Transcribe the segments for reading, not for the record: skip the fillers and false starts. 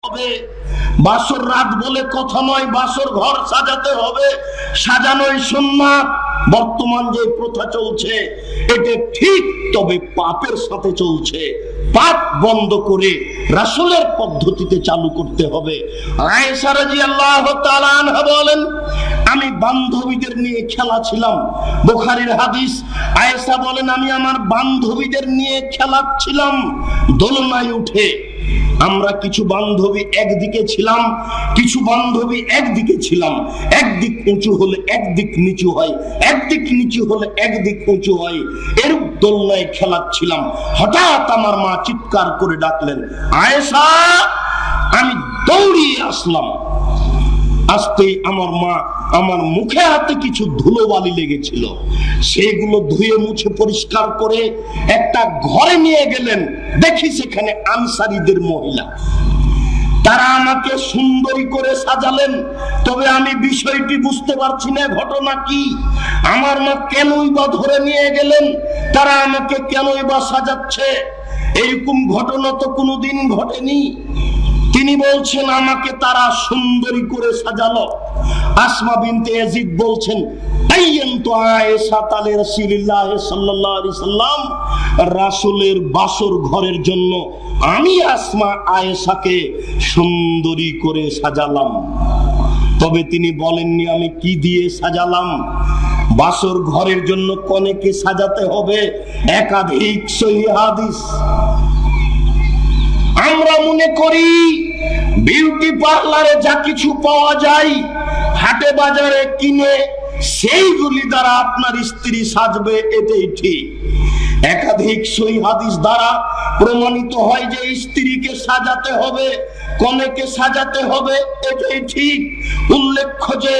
হবে। বাসর রাত বলে কথা নয়, বাসর ঘর সাজাতে হবে, সাজানোই সুন্নাত। বর্তমান যে প্রথা চলছে এটা ঠিক, তবে পাপের সাথে চলছে। পাপ বন্ধ করে রাসূলের পদ্ধতিতে চালু করতে হবে। আয়েশা রাদিয়াল্লাহু তাআলা আনহা বলেন, আমি বান্ধবীদের নিয়ে খেলাছিলাম। বুখারীর হাদিস। আয়েশা বলেন, আমি আমার বান্ধবীদের নিয়ে খেলাচ্ছিলাম দোলনায় উঠে। আমরা কিছু বান্ধবী একদিকে ছিলাম, কিছু বান্ধবী একদিকে ছিলাম। একদিক উঁচু হলে একদিক নিচু হয়, একদিক নিচু হলে একদিক উঁচু হয়, এরূপ দোলনায় খেলাচ্ছিলাম। হঠাৎ আমার মা চিৎকার করে ডাকলেন, আয়েশা। আমি দৌড়িয়ে আসলাম। আসতেই আমার মা আমার মুখে হাতে কিছু ধুলোবালি লেগেছিল, সেগুলো ধুয়ে মুছে পরিষ্কার করে একটা ঘরে নিয়ে গেলেন। দেখি সেখানে আনসারীদের মহিলা, তারা আমাকে সুন্দরী করে সাজালেন। তবে আমি বিষয়টি বুঝতে পারছি না, ঘটনা কি। আমার মা কেনই বা ধরে নিয়ে গেলেন, তারা আমাকে কেনই বা সাজাচ্ছে, এরকম ঘটনা তো কোনোদিন ঘটেনি। তিনি বলছেন, আমাকে তারা সুন্দরী করে সাজালো। আসমা বিনতে ইয়াজিদ বলছেন, আইয়ান্তু আয়েশা তালে রাসূলুল্লাহ সাল্লাল্লাহু আলাইহি সাল্লাম, রাসূলের বাসর ঘরের জন্য আমি আসমা আয়েশাকে সুন্দরী করে সাজালাম। তবে তিনি বলেননি আমি কি দিয়ে সাজালাম। বাসর ঘরের জন্য কনেকে সাজাতে হবে, একাধিক সহিহ হাদিস। আমরা মনে করি বিউটি পার্লারে যা কিছু পাওয়া যায় হাটে বাজারে কিনে, সেইগুলি দ্বারা আপনার স্ত্রী সাজবে, এটাই ঠিক। একাধিক সহিহ হাদিস দ্বারা প্রমাণিত হয় যে স্ত্রীকে সাজাতে হবে, কনেকে সাজাতে হবে, এটাই ঠিক। উল্লেখ্য যে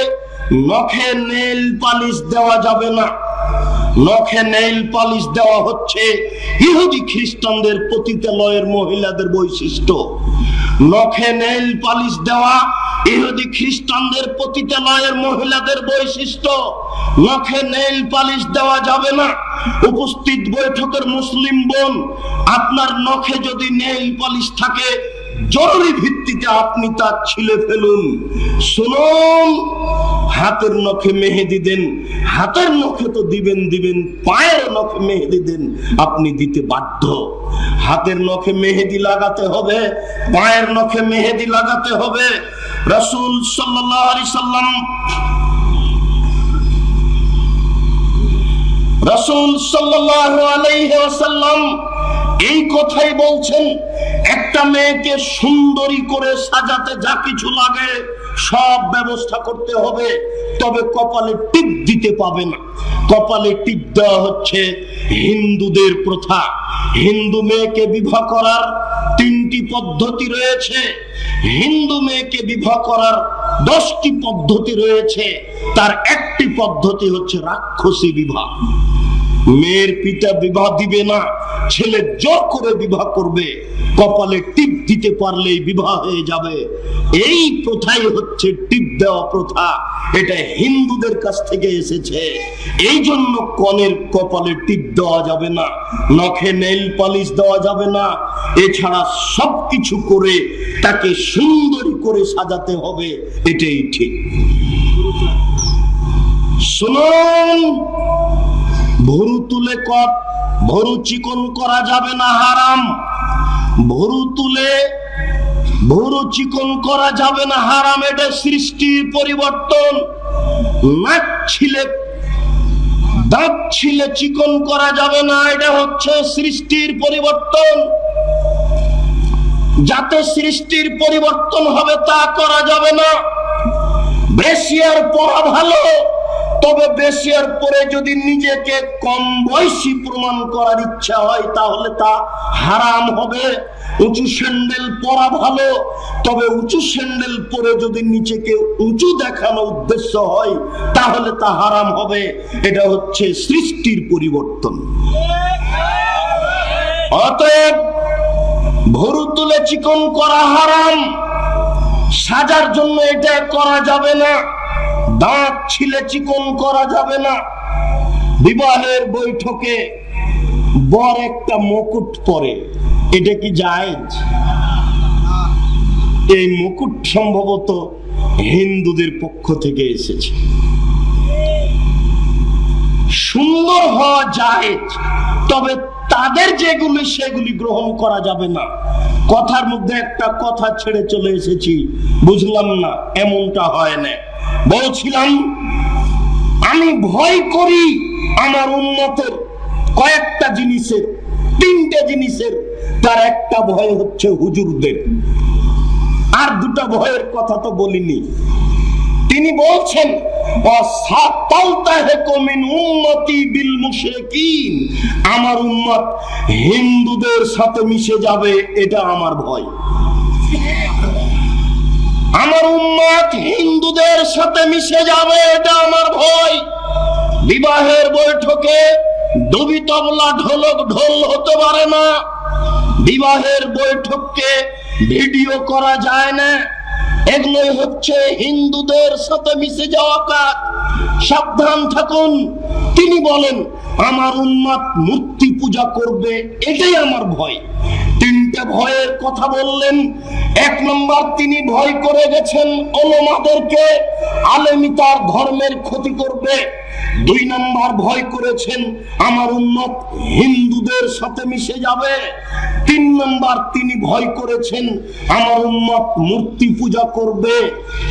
নখে নেইল পালিশ দেওয়া যাবে না। নখে নেইল পালিশ দেওয়া হচ্ছে ইহুদি খ্রিস্টানদের পতিতালয়ের মহিলাদের বৈশিষ্ট্য। নখে নেইল পালিশ দেওয়া ইহুদি খ্রিস্টানদের পতিতালয়ের মহিলাদের বৈশিষ্ট্য। নখে নেইল পালিশ দেওয়া যাবে না। উপস্থিত বৈঠকের মুসলিম বোন, আপনার নখে যদি নেইল পালিশ থাকে, জরুরি ভিত্তিতে আপনি তা ছিলে ফেলুন। শুনুন, হাতের নখে মেহেদি দেন, হাতের নখে তো দিবেন, পায়ের নখে মেহেদি দেন, আপনি দিতে বাধ্য। হাতের নখে মেহেদি লাগাতে হবে, পায়ের নখে মেহেদি লাগাতে হবে। রাসূল সাল্লাল্লাহু আলাইহি সাল্লাম রাসূল সাল্লাল্লাহু আলাইহি ওয়াসাল্লাম এই কথাই বলছেন, একটা মেয়েকে সুন্দরী করে সাজাতে যা কিছু লাগে সব ব্যবস্থা করতে হবে, তবে কপালে টিপ দিতে পাবে না। কপালে টিপ দেওয়া হচ্ছে হিন্দুদের প্রথা। হিন্দু মেয়েকে বিবাহ করার 3টি পদ্ধতি রয়েছে। হিন্দু মেয়েকে বিবাহ করার 10টি পদ্ধতি রয়েছে, তার একটি পদ্ধতি হচ্ছে রাক্ষসী বিবাহ। মেয়ের পিতা বিবাহ দিবে না, ছেলে জোর করে বিবাহ করবে, কপালে টিপ দিতে পারলেই বিবাহ হয়ে যাবে। এই প্রথাই হচ্ছে টিপ দেওয়া প্রথা। এটা হিন্দুদের কাছ থেকে এসেছে। এই জন্য কনের কপালে টিপ দেওয়া যাবে না, নখে নেইল পালিশ দেওয়া যাবে না। এছাড়া সবকিছু করে তাকে সুন্দরী করে সাজাতে হবে, এটাই ঠিক। শুনুন, ভুরু তুলে ভুরু চিকন করা যাবে না, হারাম। ভুরু তুলে ভুরু চিকন করা যাবে না, হারাম। এটা সৃষ্টির পরিবর্তন। দাঁত ছিলে চিকন করা যাবে না, এটা হচ্ছে সৃষ্টির পরিবর্তন। যাতে সৃষ্টির পরিবর্তন হবে তা করা যাবে না। ব্রেসিয়ার পরা ভালো, তবে ব্রেসিয়ার পরে যদি নিজেকে কম বয়সী প্রমাণ করার ইচ্ছা হয় তাহলে তা হারাম হবে। উঁচু স্যান্ডেল পরা ভালো, তবে উঁচু স্যান্ডেল পরে যদি নিচেকে উঁচু দেখানো উদ্দেশ্য হয় তাহলে তা হারাম হবে। এটা হচ্ছে সৃষ্টির পরিবর্তন। অতএব ভুরু তুলে চিকন করা হারাম, সাজার জন্য এটা করা যাবে না। দাঁত ছিলে চিকন করা যাবে না। বিবাহের বৈঠকে বর একটা মুকুট পরে, এটা কি জায়েজ? এই মুকুট সম্ভবত হিন্দুদের পক্ষ থেকে এসেছে। সুন্দর হওয়া যায়, তবে তাদের যেগুলি সেগুলি গ্রহণ করা যাবে না। কথার মধ্যে একটা কথা ছেড়ে চলে এসেছি, বুঝলাম না, এমনটা হয় না। বলছিলাম আমি ভয় করি আমার উম্মতের কয়েকটা জিনিসের, 3টে জিনিসের। তার একটা ভয় হচ্ছে হুজুরদের, আর 2টা ভয়ের কথা তো বলিনি। তিনি বলছেন আমার উম্মত হিন্দুদের সাথে মিশে যাবে, এটা আমার ভয়। আমার উম্মত হিন্দুদের সাথে মিশে যাবে, এটা আমার ভয়। বিবাহের বৈঠকে ডুবি তবলা ঢোলক ঢোল হতে পারে না। বিবাহের বৈঠককে ভিডিও করা যায় না। এগুলোই হচ্ছে হিন্দুদের সাথে মিশে যাওয়া কাজ। সাবধান থাকুন। তিনি বলেন আমার উম্মত মূর্তি পূজা করবে, এটাই আমার ভয়। 3টে ভয়ের কথা বললেন। 1 নম্বর, তিনি ভয় করে গেছেন ওলামাদেরকে, আলেমি তার ধর্মের ক্ষতি করবে। 2 নম্বর, ভয় করেছেন আমার উম্মত হিন্দুদের সাথে মিশে যাবে। 3 নম্বর, তিনি ভয় করেছেন আমার উম্মত মূর্তি পূজা করবে।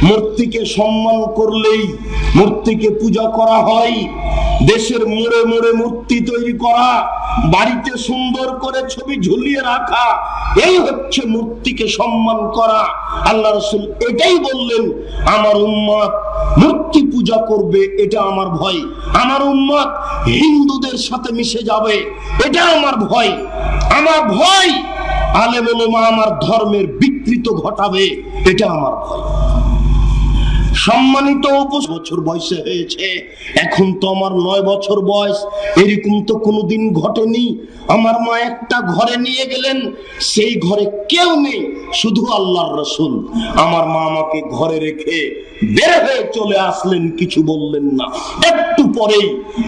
মূর্তিকে সম্মান করলেই মূর্তিকে পূজা করা হয়। দেশের মোড়ে মোড়ে মূর্তি তৈরি করা, বাড়িতে সুন্দর করে ছবি ঝুলিয়ে রাখা, এই হচ্ছে মূর্তিকে সম্মান করা। আল্লাহ রাসূল এটাই বললেন আমার উম্মত মূর্তি পূজা করবে, এটা আমার ভয়। আমার উম্মত হিন্দুদের সাথে মিশে যাবে, এটা আমার ভয়। আমার ভয় আলেম ওলামা আমার ধর্মের বিকৃত ঘটাবে, এটা আমার ভয়। সম্মানিত 25 বছর বয়সে হয়েছে, এখন তো আমার 9 বছর বয়স। এরকম তো কোনোদিন ঘটেনি। আমার মা একটা ঘরে নিয়ে গেলেন, সেই ঘরে কেউ নেই, শুধু আল্লাহর রাসূল। আমার মা আমাকে ঘরে রেখে বের হয়ে চলে আসলেন, কিছু বললেন না। একটু পরেই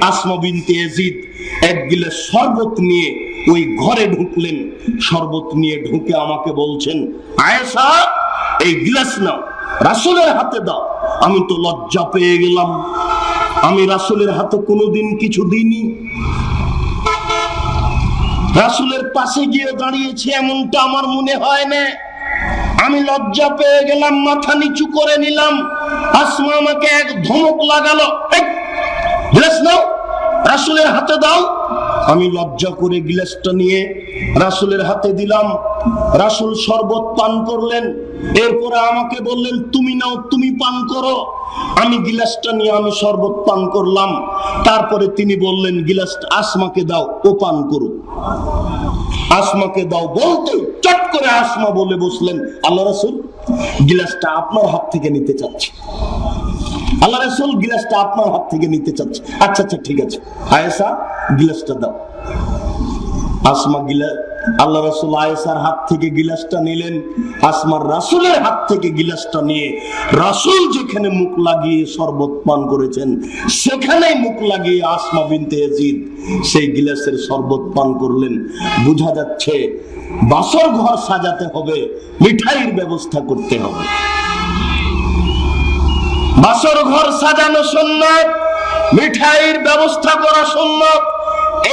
আসমা বিনতে ইয়াজিদ 1 গিলাস শরবত নিয়ে ওই ঘরে ঢুকলেন। শরবত নিয়ে ঢুকে আমাকে বলছেন, আয়েশা এই গিলাস নাও, রাসূলের হাতে দাও। আমি তো লজ্জা পেয়ে গেলাম, আমি রাসূলের হাতে কোনোদিন কিছু দিইনি। রাসূলের পাশে গিয়ে দাঁড়িয়েছে এমনটা আমার মনে হয় না। আমি লজ্জা পেয়ে গেলাম, মাথা নিচু করে নিলাম। আসমা আমাকে এক ধমক লাগালো, গ্লাস নাও, রাসূলের হাতে দাও। আমি লজ্জা করে গ্লাসটা নিয়ে রাসূলের হাতে দিলাম। রাসূল শরবত পান করলেন, এরপরে আমাকে বললেন তুমি নাও, তুমি পান করো। আমি গিলাসটা নিয়ে আমি শরবত পান করলাম। তারপরে তিনি বললেন গিলাসটা আসমাকে দাও, ও পান করুক। আসমাকে দাও বলতে চট করে আসমা বলে বসলেন, আল্লাহ রাসূল গিলাসটা আপনার হাত থেকে নিতে চাচ্ছি। আল্লাহ রাসূল গিলাসটা আপনার হাত থেকে নিতে চাচ্ছে। আচ্ছা আচ্ছা ঠিক আছে, আয়েশা গিলাসটা দাও। আসমা আল্লাহ রাসূল আয়েশার হাত থেকে গিলাসটা নিলেন। আসমার রাসূলের হাত থেকে গিলাসটা নিয়ে রাসূল যেখানে মুখ লাগিয়ে শরবত পান করেছেন, সেখানেই মুখ লাগিয়ে আসমা বিনতে ইয়াজিদ সেই গিলাসের শরবত পান করলেন। বোঝা যাচ্ছে বাসর ঘর সাজাতে হবে, মিঠাইয়ের ব্যবস্থা করতে হবে। বাসর ঘর সাজানো সুন্নাত, মিঠাইয়ের ব্যবস্থা করা সুন্নাত।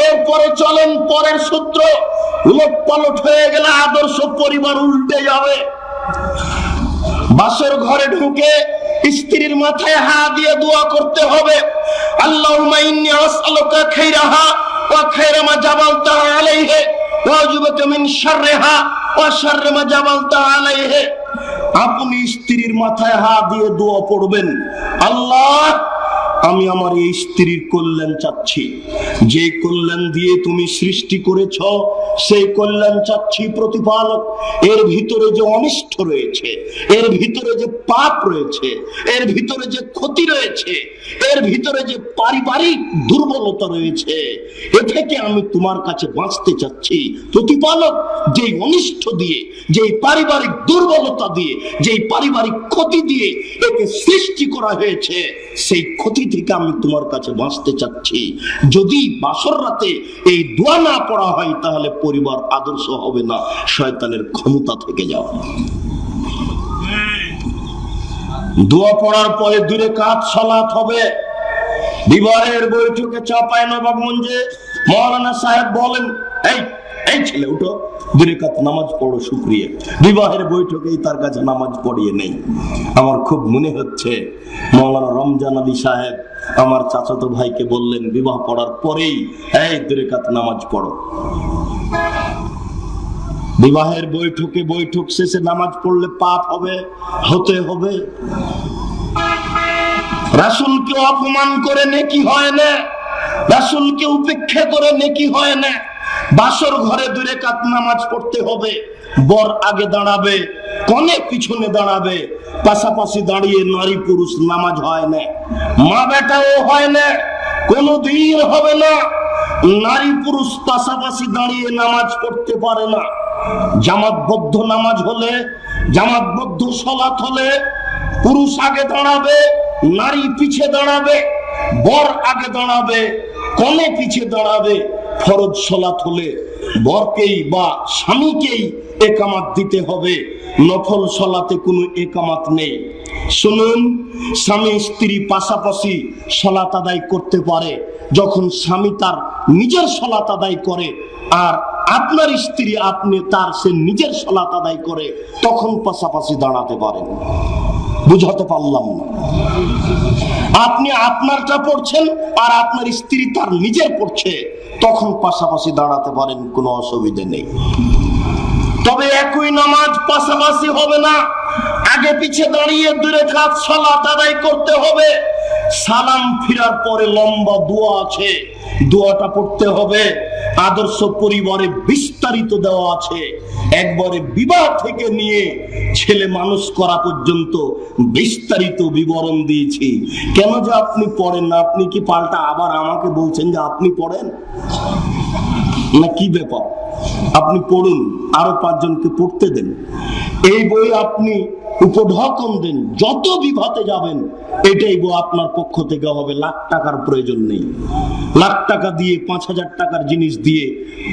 এরপরে চলেন পরের সূত্র। উলট পালট হয়ে গেলে আদর্শ পরিবার উল্টে যাবে। বাসর ঘরে ঢুকে স্ত্রীর মাথায় হাত দিয়ে দোয়া করতে হবে, আল্লাহুম্মা ইন্নী আসআলুকা খাইরাহা ওয়া খাইরা মা জাবালতা আলাইহি ওয়া আউযুবিকা মিন শাররিহা ওয়া শাররি মা জাবালতা আলাইহি। আপনি স্ত্রীর মাথায় হাত দিয়ে দোয়া পড়বেন, আল্লাহ আমি আমার এই স্ত্রীর কল্যাণ চাচ্ছি, যে কল্যাণ দিয়ে তুমি সৃষ্টি করেছ সেই কল্যাণ চাচ্ছি প্রতিপালক। এর ভিতরে যে অনিষ্ট রয়েছে, এর ভিতরে যে পাপ রয়েছে, এর ভিতরে যে ক্ষতি রয়েছে, এর ভিতরে যে পারিবারিক দুর্বলতা রয়েছে, এ থেকে আমি তোমার কাছে বাঁচতে চাচ্ছি প্রতিপালক। যেই অনিষ্ট দিয়ে, যেই পারিবারিক দুর্বলতা দিয়ে, যেই পারিবারিক ক্ষতি দিয়ে একে সৃষ্টি করা হয়েছে, সেই ক্ষতি থেকে আমি তোমার কাছে বাঁচতে চাচ্ছি। যদি বাসর রাতে এই দোয়া না পড়া হয় তাহলে পরিবার আদর্শ হবে না, শয়তানের ক্ষমতা থেকে যাওয়া। দোয়া পড়ার পরে 2 রাকাত সালাত হবে। বিবাহের বৈঠকে চাপায় নবাবগঞ্জে মাওলানা সাহেব বলেন, এই ছেলে উঠো, 2 রাকাত নামাজ পড়ো। শুকরিয়া, বিবাহের বৈঠকেই তার কাছে নামাজ পড়িয়ে নেই। আমার খুব মনে হচ্ছে মাওলানা রমজান আলী সাহেব আমার চাচাতো ভাইকে বললেন বিবাহ পড়ার পরেই, 2 রাকাত নামাজ পড়ো। বিবাহের বৈঠকে বৈঠক শেষে নামাজ পড়লে পাপ হবে, হতে হবে। রাসূলকে অপমান করে নেকি হয় না, রাসূলকে উপেক্ষা করে নেকি হয় না। বাসর ঘরে 2 রাকাত নামাজ পড়তে হবে। বর আগে দাঁড়াবে, কনে পিছনে দাঁড়াবে, পাশাপাশি দাঁড়িয়ে নারী পুরুষ নামাজ হয় না, মা বেটাও হয় না, কোনদিন হবে না। নারী পুরুষ পাশাপাশি দাঁড়িয়ে নামাজ পড়তে পারে না। জামাতবদ্ধ নামাজ হলে, জামাতবদ্ধ সালাত হলে পুরুষ আগে দাঁড়াবে, নারী পিছে দাঁড়াবে, বর আগে দাঁড়াবে, কনে পিছে দাঁড়াবে। ফরজ সালাত হলে বরকেই বা স্বামীকেই একামাত দিতে হবে, নফল সালাতে কোনো একামাত নেই। শুনুন, স্বামী স্ত্রী পাশাপাশি সালাত আদায় করতে পারে যখন স্বামী তার নিজের সালাত আদায় করে, আর আপনার স্ত্রী আপনি তার সে নিজের সালাত আদায় করে, তখন পাশাপাশি দাঁড়াতে পারেন। বুঝাতে পারলাম না? আপনি আপনারটা পড়ছেন আর আপনার স্ত্রী তার নিজের পড়ছে, তখন পাশাপাশি দাঁড়াতে পারেন, কোনো অসুবিধা নেই। তবে একই নামাজ পাশাপাশি হবে না, আগে পিছে দাঁড়িয়ে 2 রাকাত সালাত আদায় করতে হবে। সালাম ফিরার পরে লম্বা দোয়া আছে, দোয়াটা পড়তে হবে। আদর্শ পরিবারে বিস্তারিত দেওয়া আছে, একবারে বিবাহ থেকে নিয়ে ছেলে মানুষ করা পর্যন্ত বিস্তারিত বিবরণ দিয়েছি। কেন যে আপনি পড়েন না? আপনি কি পাল্টা আবার আমাকে বলছেন যে আপনি পড়েন না? কি ব্যাপার? আপনি পড়ুন, আরো 5 জনকে পড়তে দেন। এই বই আপনি উপঢকন দেন, যত বিভাতে যাবেন এটাই বই আপনার পক্ষ থেকে হবে। লাখ টাকার প্রয়োজন নেই। লাখ টাকা দিয়ে 5,000 টাকার জিনিস দিয়ে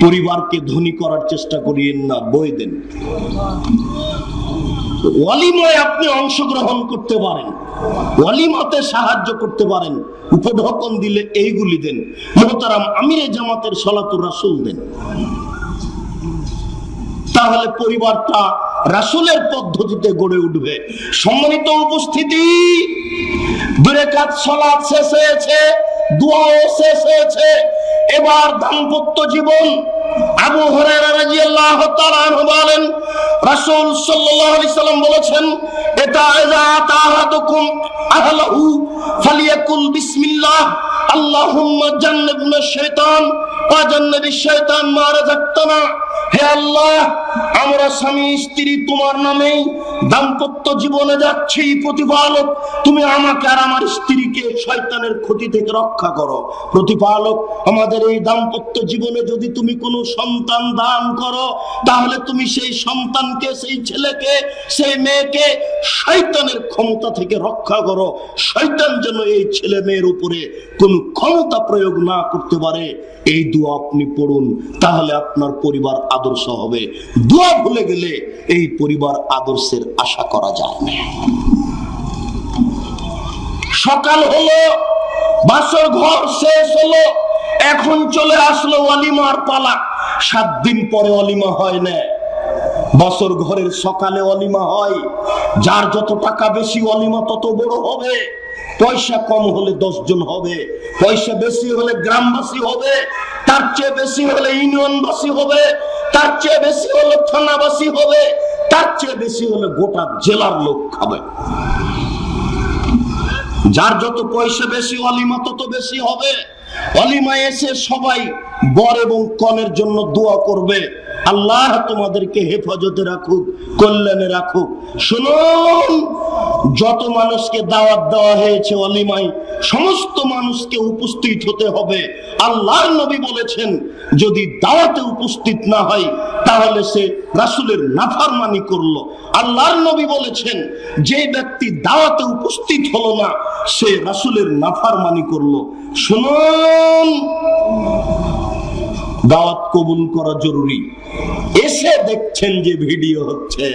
পরিবারকে ধনী করার চেষ্টা করিয়েন না, বই দেন। ওয়ালিমায় আপনি অংশগ্রহণ করতে পারেন, ওয়ালিমাতে সাহায্য করতে পারেন, উপঢকন দিলে এইগুলি দেন। মোহতারাম আমিরে জামাতের সালাতুর রাসূল দেন, তাহলে পরিবারটা রাসূলের পদ্ধতিতে গড়ে উঠবে। সম্মানিত উপস্থিতি, 2 রাকাত সালাত শেষ হয়েছে, দোয়াও শেষ হয়েছে, এবার দাম্পত্য জীবন। আবু হুরায়রা রাদিয়াল্লাহু তাআলা আনহু বলেন, রাসূল সাল্লাল্লাহু আলাইহি সাল্লাম বলেছেন, এটা ইযা তাহাদুকুম আহলাহু ফালিয়াকুল বিসমিল্লাহ আল্লাহুম্মা জান্নিবনা শাইতান ওয়া জান্নিবিশ শাইতান মা রাযাকতানা। হে আল্লাহ, আমরা স্বামী স্ত্রী তোমার নামেই দাম্পত্য জীবনে যাচ্ছি, প্রতিপালক তুমি আমাকে আর আমার স্ত্রীকে শয়তানের ক্ষতি থেকে রক্ষা করো। প্রতিপালক, আমাদের এই দাম্পত্য জীবনে যদি তুমি কোনো সন্তান দান করো, তাহলে তুমি সেই সন্তানকে, সেই ছেলেকে, সেই মেয়েকে শয়তানের ক্ষমতা থেকে রক্ষা করো। শয়তান যেন এই ছেলে মেয়ের উপরে কোনো ক্ষমতা প্রয়োগ না করতে পারে। এই দোয়া আপনি পড়ুন, তাহলে আপনার পরিবার আদর্শ হবে। দোয়া ভুলে গেলে এই পরিবার আদর্শের আশা করা যায় না। সকাল হলো, বাসর ঘর শেষ হলো, এখন চলে আসলো ওয়ালিমার পালা। 7 দিন পরে ওয়ালিমা হয় না। বাসর ঘরের সকালে ওয়ালিমা হয়, যার যত টাকা বেশি ওয়ালিমা তত বড় হবে। পয়সা কম হলে 10 জন হবে, পয়সা বেশি হলে গ্রামবাসী হবে, তার চেয়ে বেশি হলে ইউনিয়নবাসী হবে, তার চেয়ে বেশি হলে থানাবাসী হবে, তার চেয়ে বেশি হলে গোটা জেলার লোক খাবে। যার যত পয়সা বেশি ওয়ালিমা তত বেশি হবে। ওয়ালিমায় এসে সবাই বর এবং কনের জন্য দোয়া করবে, আল্লাহ তোমাদেরকে হেফাজতে রাখুক, কল্যাণে রাখুক। শুনুন, যত মানুষকে দাওয়াত দেওয়া হয়েছে ওয়ালিমায়, সমস্ত মানুষকে উপস্থিত হতে হবে। আল্লাহর নবী বলেছেন, যদি দাওয়াতে উপস্থিত না হয় তাহলে সে রাসূলের নাফরমানি করলো। আল্লাহর নবী বলেছেন, যে ব্যক্তি দাওয়াতে উপস্থিত হলো না সে রাসূলের নাফরমানি করলো। শুনুন, দাওয়াত কবুল করা জরুরি। এসে দেখছেন যে ভিডিও হচ্ছে,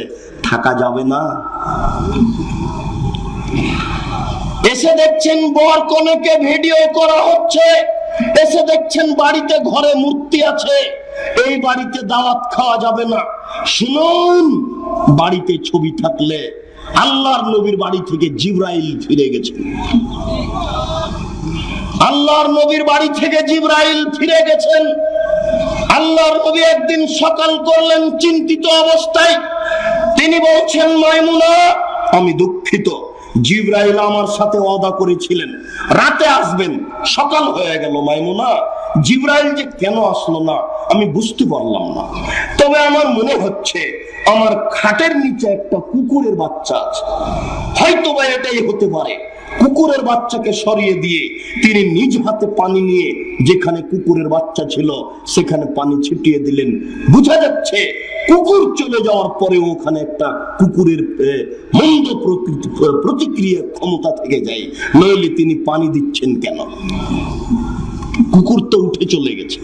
থাকা যাবে না। এসে দেখছেন বর কনেকে ভিডিও করা হচ্ছে, এসে দেখছেন বাড়িতে ঘরে মূর্তি আছে, এই বাড়িতে দাওয়াত খাওয়া যাবে না। শুনুন, বাড়িতে ছবি থাকলে আল্লাহর নবীর বাড়ি থেকে জিবরাইল ফিরে গেছেন। আল্লাহর নবীর বাড়ি থেকে জিবরাইল ফিরে গেছেন। আল্লাহর নবী একদিন সকাল করলেন চিন্তিত অবস্থায়। তিনি বলছেন, মাইমুনা, আমি দুঃখিত, জিবরাইল আমার সাথে ওয়াদা করেছিলেন রাতে আসবেন, সকাল হয়ে গেল। মাইমুনা, জিবরাইল যে কেন আসলো না আমি বুঝতে পারলাম না। তবে আমার মনে হচ্ছে আমার খাটের নিচে একটা কুকুরের বাচ্চা আছে, হয়তো বা এটাই হতে পারে। কুকুরের বাচ্চাকে সরিয়ে দিয়ে তিনি নিজ হাতে পানি নিয়ে যেখানে কুকুরের বাচ্চা ছিল সেখানে পানি ছিটিয়ে দিলেন। বোঝা যাচ্ছে কুকুর চলে যাওয়ার পরে ওখানে একটা কুকুরের মন্দ প্রতিক্রিয়া ক্ষমতা থেকে যায়, নইলে তিনি পানি দিচ্ছেন কেন? কুকুর তো উঠে চলে গেছে,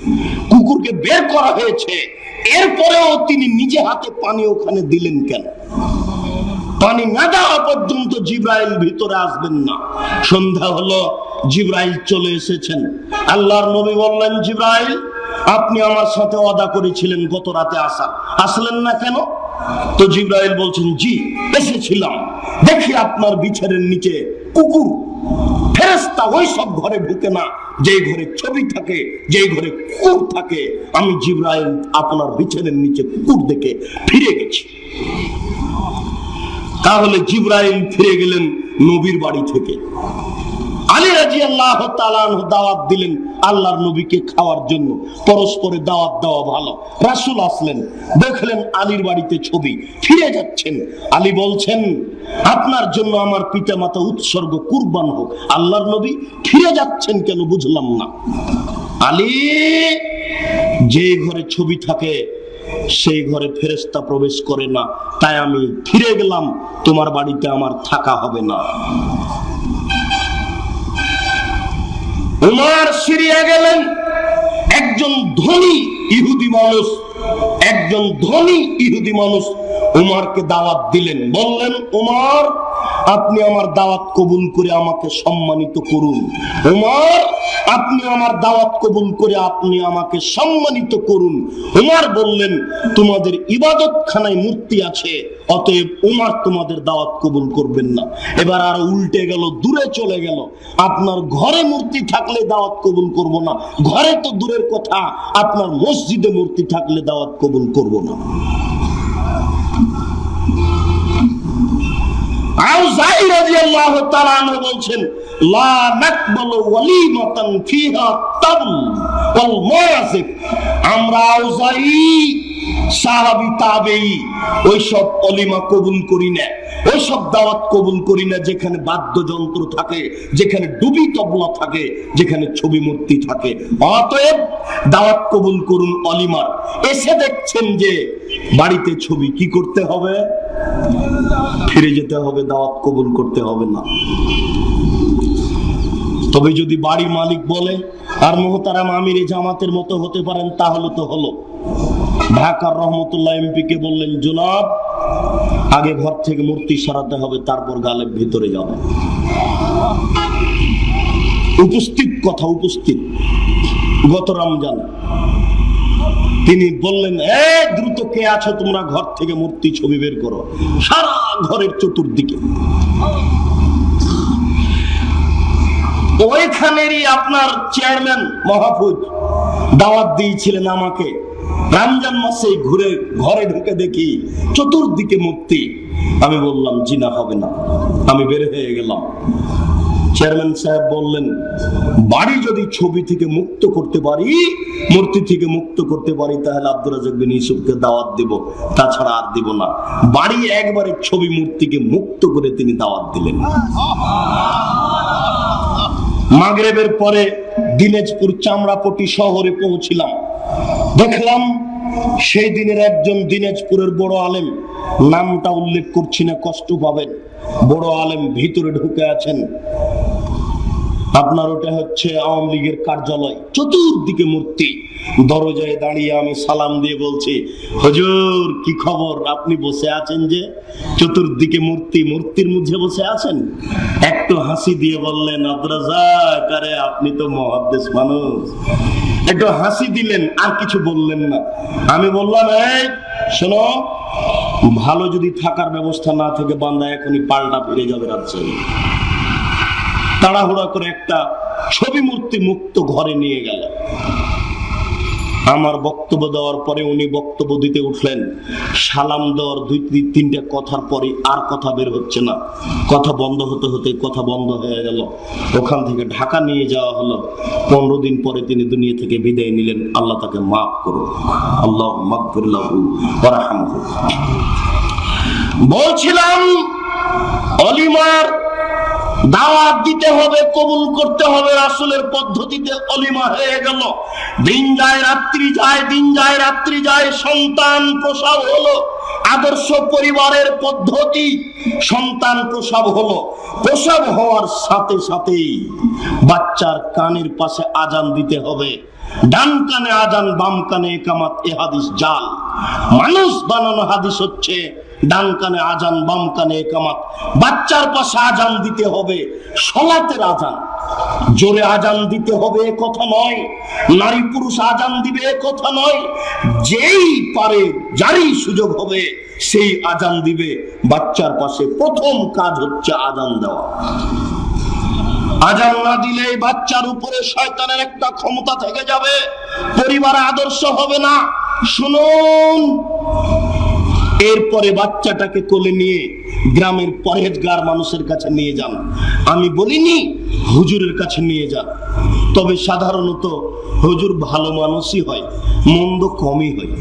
কুকুরকে বের করা হয়েছে, এরপরেও তিনি নিজে হাতে পানি ওখানে দিলেন কেন? পানি না দেওয়া পর্যন্ত জিবরাইল ভিতরে আসবেন না। সন্ধ্যা হলো, জিবরাইল চলে এসেছেন। আল্লাহর নবী বললেন, জিবরাইল, আপনি আমার সাথে ওয়াদা করেছিলেন গত রাতে আসার, আসলেন না কেন? তো জিবরাইল বলছেন, জি এসেছিলাম, দেখি আপনার বিছানার নিচে কুকুর। ফেরেশতা ওই সব ঘরে ঢুকে না যে ঘরে ছবি থাকে, যে ঘরে কুকুর থাকে। আমি জিবরাইল আপনার বিছানার নিচে কুকুর দেখে ফিরে গেছি। তাহলে জিবরাইল ফিরে গেলেন নবীর বাড়ি থেকে। আলী রাদিয়াল্লাহু তাআলা আনহু দাওয়াত দিলেন আল্লাহর নবীকে খাওয়ার জন্য। পরস্পরে দাওয়াত দেওয়া ভালো। রাসূল আসলেন, দেখলেন আলীর বাড়িতে ছবি, ফিরে যাচ্ছেন। আলী বলছেন, আপনার জন্য আমার পিতামাতা উৎসর্গ কুরবান হোক। আল্লাহর নবী ফিরে যাচ্ছেন কেন বুঝলাম না। আলী, যে ঘরে ছবি থাকে সেই ঘরে ফেরেশতা প্রবেশ করে না, তাই আমি ফিরে গেলাম, তোমার বাড়িতে আমার থাকা হবে না। উমর সিরিয়া গেলেন। একজন ধনী ইহুদি মানুষ, একজন ধনী ইহুদি মানুষ উমরকে দাওয়াত দিলেন। বললেন, উমর, আপনি আমার দাওয়াত কবুল করে আমাকে সম্মানিত করুন। উমর, আপনি আমার দাওয়াত কবুল করে আপনি আমাকে সম্মানিত করুন। উমর বললেন, তোমাদের ইবাদতখানায় মূর্তি আছে, অতএব উমর তোমাদের দাওয়াত কবুল করবেন না। এবার আর উল্টে গেল, দূরে চলে গেল। আপনার ঘরে মূর্তি থাকলে দাওয়াত কবুল করব না, ঘরে তো দূরের কথা, আপনার মসজিদে মূর্তি থাকলে দাওয়াত কবুল করব না। আউজাঈ রাদিয়াল্লাহু তাআলা আনহু বলছেন, লা নাকবালু ওয়ালিমাতান ফিহা তাবল ওয়াল মুয়াজিব। আমরা আউজাঈ সাহাবী তাবেঈ ওইসব ওলিমা কবুল করি না, ওইসব দাওয়াত কবুল করি না যেখানে বাদ্যযন্ত্র থাকে, যেখানে ডুবি তবলা থাকে, যেখানে ছবি মূর্তি থাকে। অতএব দাওয়াত কবুল করুন অলিমার। এসে দেখছেন যে বাড়িতে ছবি, কি করতে হবে? ফিরে যেতে হবে, দাওয়াত কবুল করতে হবে না। তবে যদি বাড়ির মালিক বলে আর মোহতারাম আমিরে জামাতের মতো হতে পারেন, তাহলে তো হলো। ঢাকার রহমতুল্লাহ এমপি কে বললেন, জনাব, আগে ঘর থেকে মূর্তি সরাতে হবে, তারপর গালেব ভিতরে যাবে। উপস্থিত কথা, উপস্থিত গত রমজান তিনি বললেন, দ্রুত কে আছো তোমরা, ঘর থেকে মূর্তি ছবি বের করো। সারা ঘরের চতুর্দিকে। ওইখানেরই আপনার চেয়ারম্যান মাহফুজ দাওয়াত দিয়েছিলেন আমাকে। রমজান মাসে ঘুরে ঘরে ঢুকে দেখি চতুর্দিকে মূর্তি। আমি বললাম, জি না, হবে না। আমি বের হয়ে গেলাম। চেয়ারম্যান সাহেব বললেন, বাড়ি যদি ছবি থেকে মুক্ত করতে পারি, মূর্তি থেকে মুক্ত করতে পারি, তাহলে আব্দুর রাজ্জাক বিন ইউসুফকে দাওয়াত দেব, তাছাড়া আর দেব না। বাড়ি একবারে ছবি মূর্তিকে মুক্ত করে তিনি দাওয়াত দিলেন। মাগরিবের পরে দিনাজপুর চামড়াপটি শহরে পৌঁছিলাম। দেখলাম সেই দিনের একজন দিনাজপুরের বড় আলেম, নামটা উল্লেখ করছি না, কষ্ট পাবেন, বড় আলেম ভিতরে ঢুকে আছেন। আপনার ওটা হচ্ছে আওয়ামী লীগের কার্যালয়, চতুর্দিকে মূর্তি। দরজায় দাঁড়িয়ে আমি সালাম দিয়ে বলছি, হুজুর কি খবর, আপনি বসে আছেন যে, চতুর্দিকে মূর্তি, মূর্তির মধ্যে বসে আছেন। একটু হাসি দিয়ে বললেন, আব্দুরাজ্জাক, আরে আপনি তো মুহাদ্দিস মানুষ। একটু হাসি দিলেন, আর কিছু বললেন না। আমি বললাম, এই শোনো, ভালো যদি থাকার ব্যবস্থা না থেকে বান্দা এখনই পাল্টা ফিরে যাবে রাজশাহী। তাড়াহুড়া করে একটা ছবি মূর্তি মুক্ত ঘরে নিয়ে গেল। আমার বক্তব্য দেওয়ার পরে উনি বক্তব্য দিতে উঠলেন। সালাম দেওয়ার 2-3টা কথার পরে আর কথা বের হচ্ছে না। কথা বন্ধ হতে হতে কথা বন্ধ হয়ে গেল। ওখান থেকে ঢাকা নিয়ে যাওয়া হলো। 15 দিন পরে তিনি দুনিয়া থেকে বিদায় নিলেন। আল্লাহ তাকে মাফ করুন। আল্লাহ মাগফির লাহু ওয়া রাহমাহু। বলছিলাম, অলিমার দাওয়াত দিতে হবে, কবুল করতে হবে রাসূলের পদ্ধতিতে। অলিমা হয়ে গেল, দিন যায় রাত্রি যায়, দিন যায় রাত্রি যায়, সন্তান প্রসব হলো। আদর্শ পরিবারের পদ্ধতি, সন্তান প্রসব হলো। প্রসব হওয়ার সাথে সাথেই বাচ্চার কানের পাশে আজান দিতে হবে। ডান কানে আজান, বাম কানে ইকামত। এ হাদিস জাল, মানুষ বানানো হাদিস হচ্ছে ডান কানে আজান, বাম কানে ইকামত। বাচ্চার পাশে আজান দিতে হবে, সালাতের আজান। জোরে আজান দিতে হবে এ কথা নয়, নারী পুরুষ আজান দিবে এ কথা নয়। যেই পারে, যারই সুযোগ হবে সেই আজান দিবে। বাচ্চার পাশে প্রথম কাজ হচ্ছে আজান দেওয়া। আজান না দিলে বাচ্চার উপরে শয়তানের একটা ক্ষমতা থেকে যাবে, পরিবার আদর্শ হবে না। শুনুন, এরপরে বাচ্চাটাকে কোলে নিয়ে গ্রামের পরহেজগার মানুষের কাছে নিয়ে যান। আমি বলিনি হুজুরের কাছে নিয়ে যান, তবে সাধারণত হুজুর ভালো মানুষই হয়, মন্দ কমই হয়।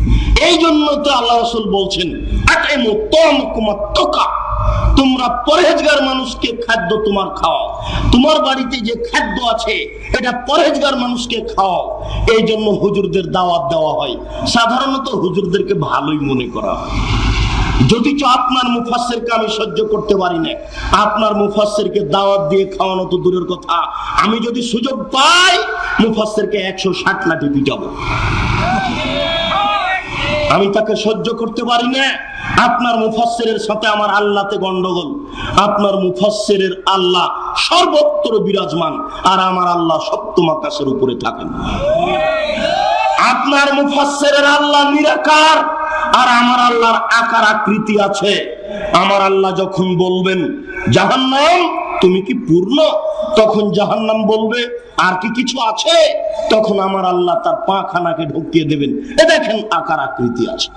এই জন্য তো আল্লাহ রাসূল বলছেন, আতাইমু তামাকুম আত-তাকা, তোমরা পরহেজগার মানুষকে খাদ্য তোমার খাওয়াও। তোমার বাড়িতে যে খাদ্য আছে এটা পরহেজগার মানুষকে খাওয়াও। এই জন্য হুজুরদের দাওয়াত দেওয়া হয়। সাধারণত হুজুরদেরকে ভালোই মনে করা হয়। যদি আপনার মুফাসসিরকে আমি সহ্য করতে পারি না, আপনার মুফাসসিরকে দাওয়াত দিয়ে খাওয়ানো তো দূরের কথা, আমি যদি সুযোগ পাই মুফাসসিরকে 160 লাঠি পিটাবো। আমি তাকে সহ্য করতে পারি না। আপনার মুফাসসিরের সাথে আমার আল্লাহতে গন্ডগোল। আপনার মুফাসসিরের আল্লাহ সর্বত্র বিরাজমান, আর আমার আল্লাহ সপ্তম আকাশের উপরে থাকেন। আপনার মুফাসসিরের আল্লাহ নিরাকার, আর আমার আল্লাহর আকার আকৃতি আছে। আমার আল্লাহ যখন বলবেন জাহান্নাম তুমি কি পূর্ণ, তখন জাহান্নাম বলবে আর কি কিছু আছে, তখন আমার আল্লাহ তার পাখানাকে ঢুকিয়ে দেবেন। এ দেখেন আকার আকৃতি আছে,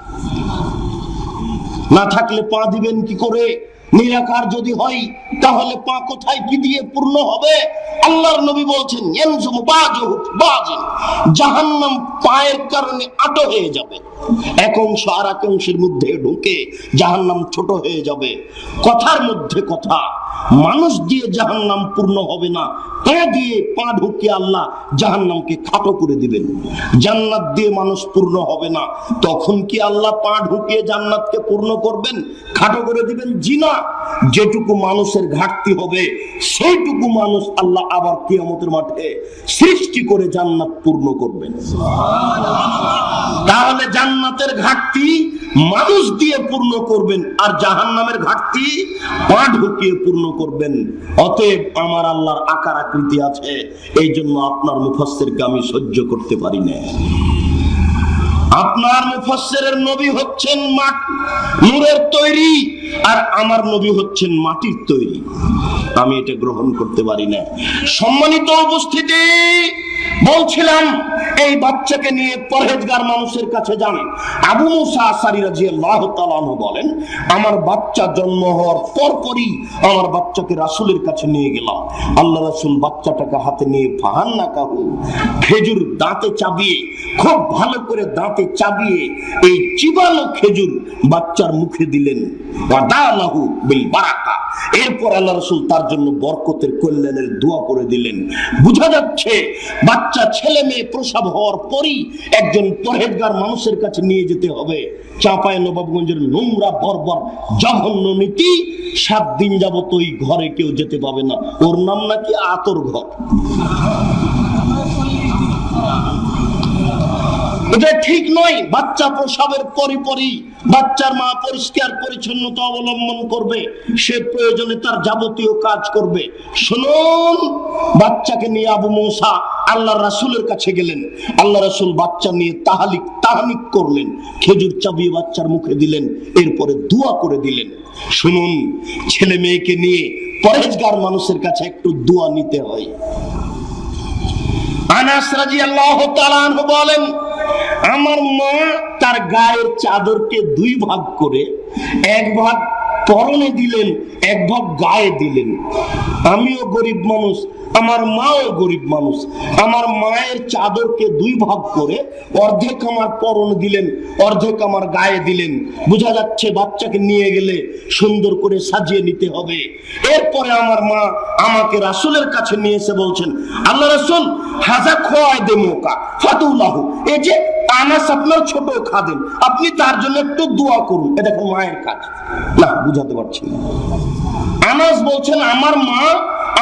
না থাকলে পা দিবেন কি করে? নিরাকার যদি হয় তাহলে পা কোথায় কি দিয়ে পূর্ণ হবে? আল্লাহর নবী বলছেন ইয়ানজুমু বাজুহু বাজিন, জাহান্নাম পায়ের কারণে আটো হয়ে যাবে, এক অংশ আর এক অংশের মধ্যে ঢুকে জাহান্নাম ছোট হয়ে যাবে। কথার মধ্যে কথা, মানুষ দিয়ে জাহান্নাম পূর্ণ হবে না, পা দিয়ে পা ঢুকিয়ে আল্লাহ জাহান্নামকে খাটো করে দিবেন। জান্নাত দিয়ে মানুষ পূর্ণ হবে না, তখন কি আল্লাহ পা ঢুকিয়ে জান্নাতকে পূর্ণ করবেন, খাটো করে দিবেন? জি না। যেটুকু মানুষের ঘাটতি হবে সেইটুকু মানুষ আল্লাহ আবার কিয়ামতের মাঠে সৃষ্টি করে জান্নাত পূর্ণ করবেন। তাহলে জান্নাতের ঘাটতি মানুষ দিয়ে পূর্ণ করবেন, আর জাহান্নামের ঘাটতি পা ঢুকিয়ে পূর্ণ করবেন। অতএব আমার আল্লাহর আকার আকৃতি আছে, এই জন্য আপনার মুফাসসিরকে আমি সহ্য করতে পারি না। আপনার মুফাসসিরের নবী হচ্ছেন নূরের তৈরি, আর আমার নবী হচ্ছেন মাটির তৈরি। আমি এটা গ্রহণ করতে পারি না। সম্মানিত উপস্থিতি, বলছিলাম এই বাচ্চাকে নিয়ে পরহেজগার মানুষের কাছে যান। আবু মুসা আশআরী রাদিয়াল্লাহু তাআলা আনহু বলেন, আমার বাচ্চা জন্ম হওয়ার পরপরই আমার বাচ্চাকে রাসূলের কাছে নিয়ে গেলাম। আল্লাহ রাসূল বাচ্চাটাকে হাতে নিয়ে ফাহান্নাকাহু, খেজুর দাঁতে চাবিয়ে, খুব ভালো করে দাঁতে চাবিয়ে এই চিবানো খেজুর বাচ্চার মুখে দিলেন। ওয়াদালাহু বিল বারাকা, এরপর আল্লাহ রাসূল তার জন্য বরকতের কল্যাণের দোয়া করে দিলেন। বোঝা যাচ্ছে বাচ্চা ছেলে মেয়ে প্রসব হওয়ার পরই একজন পরহেজগার মানুষের কাছে নিয়ে যেতে হবে। চাঁপাইনবাবগঞ্জের নোংরা বর্বর জঘন্য নীতি, 7 দিন যাবত ওই ঘরে কেউ যেতে পাবে না। ওর নাম নাকি আতর ঘর। এটা ঠিক নয়। বাচ্চা প্রসবের পরই বাচ্চার মা পরিষ্কার পরিচ্ছন্নতা অবলম্বন করবে, সে প্রয়োজনে তার যাবতীয় কাজ করবে। শুনুন, বাচ্চাকে নিয়ে আবু মুসা আল্লাহ রাসূলের কাছে গেলেন। আল্লাহ রাসূল বাচ্চা নিয়ে তাহানিক করলেন, খেজুর চাবিয়ে বাচ্চার মুখে দিলেন, এরপরে দোয়া করে দিলেন। শুনুন, ছেলে মেয়েকে নিয়ে পরহেজগার মানুষের কাছে একটু দোয়া নিতে হয়। আনাস রাদিয়াল্লাহু তাআলা আনহু বলেন, আমার মা তার গায়ের চাদরকে দুই ভাগ করে এক ভাগ পরনে দিলেন, এক ভাগ গায়ে দিলেন। আমিও গরিব মানুষ, আমার মাও গরিব মানুষ। আমার মায়ের চাদরকে দুই ভাগ করে অর্ধেক আমার পরনে দিলেন, অর্ধেক আমার গায়ে দিলেন। বোঝা যাচ্ছে বাচ্চাকে নিয়ে গেলে সুন্দর করে সাজিয়ে নিতে হবে। এরপরে আমার মা আমাকে রাসূলের কাছে নিয়ে এসে বলছেন, আল্লাহ রাসূল, হাজা খোয়াই দে মোকা ফাতুল্লাহু, এই যে আনাস আপনার ছোট খাদেম, আপনি তার জন্য একটু দোয়া করুন। এটা দেখো মায়ের কাজ না, বুঝাতে পারছি না। আনাস বলছেন, আমার মা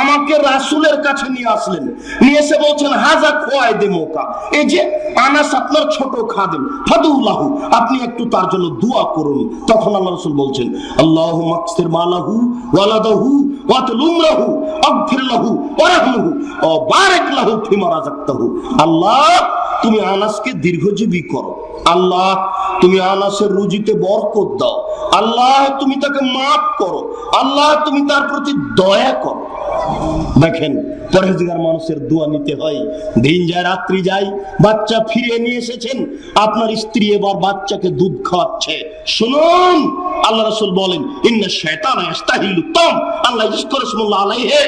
আমাকে রাসূলের কাছে নিয়ে আসলেন, নিয়ে এসে বলছেন, হাজা খোয়াই দে মোকা, এই যে আনাস আপনার ছোট খাদেম, ফাদুল্লাহু, আপনি একটু তার জন্য দোয়া করুন। তখন আল্লাহ রাসূল বলছেন, আল্লাহুম্মা আকসির মালাহু ওয়ালাদাহু ওয়াতলুমরাহু আগফির লাহু ওয়ারহামহু ওয়া বারিক লাহু ফিমা রাযাকতাহু। আল্লাহ, তুমি আনাসকে দীর্ঘজীবী করো। আল্লাহ, তুমি আনাসের রুজিতে বরকত দাও। আল্লাহ, তুমি তাকে মাফ করো। আল্লাহ, তুমি তার প্রতি দয়া করো। দেখেন, পরহেজগার মানুষের দোয়া নিতে হয়। দিন যায় রাত্রি যায়, বাচ্চা ফিরিয়ে নিয়ে এসেছেন, আপনার স্ত্রী এবার বাচ্চাকে দুধ খাওয়াচ্ছে। শুনুন, আল্লাহ রাসূল বলেন, ইন্না শায়তানা ইস্তাহিল্লু তাম, আল্লাহ ইসরাসুল্লাহ আলাইহি,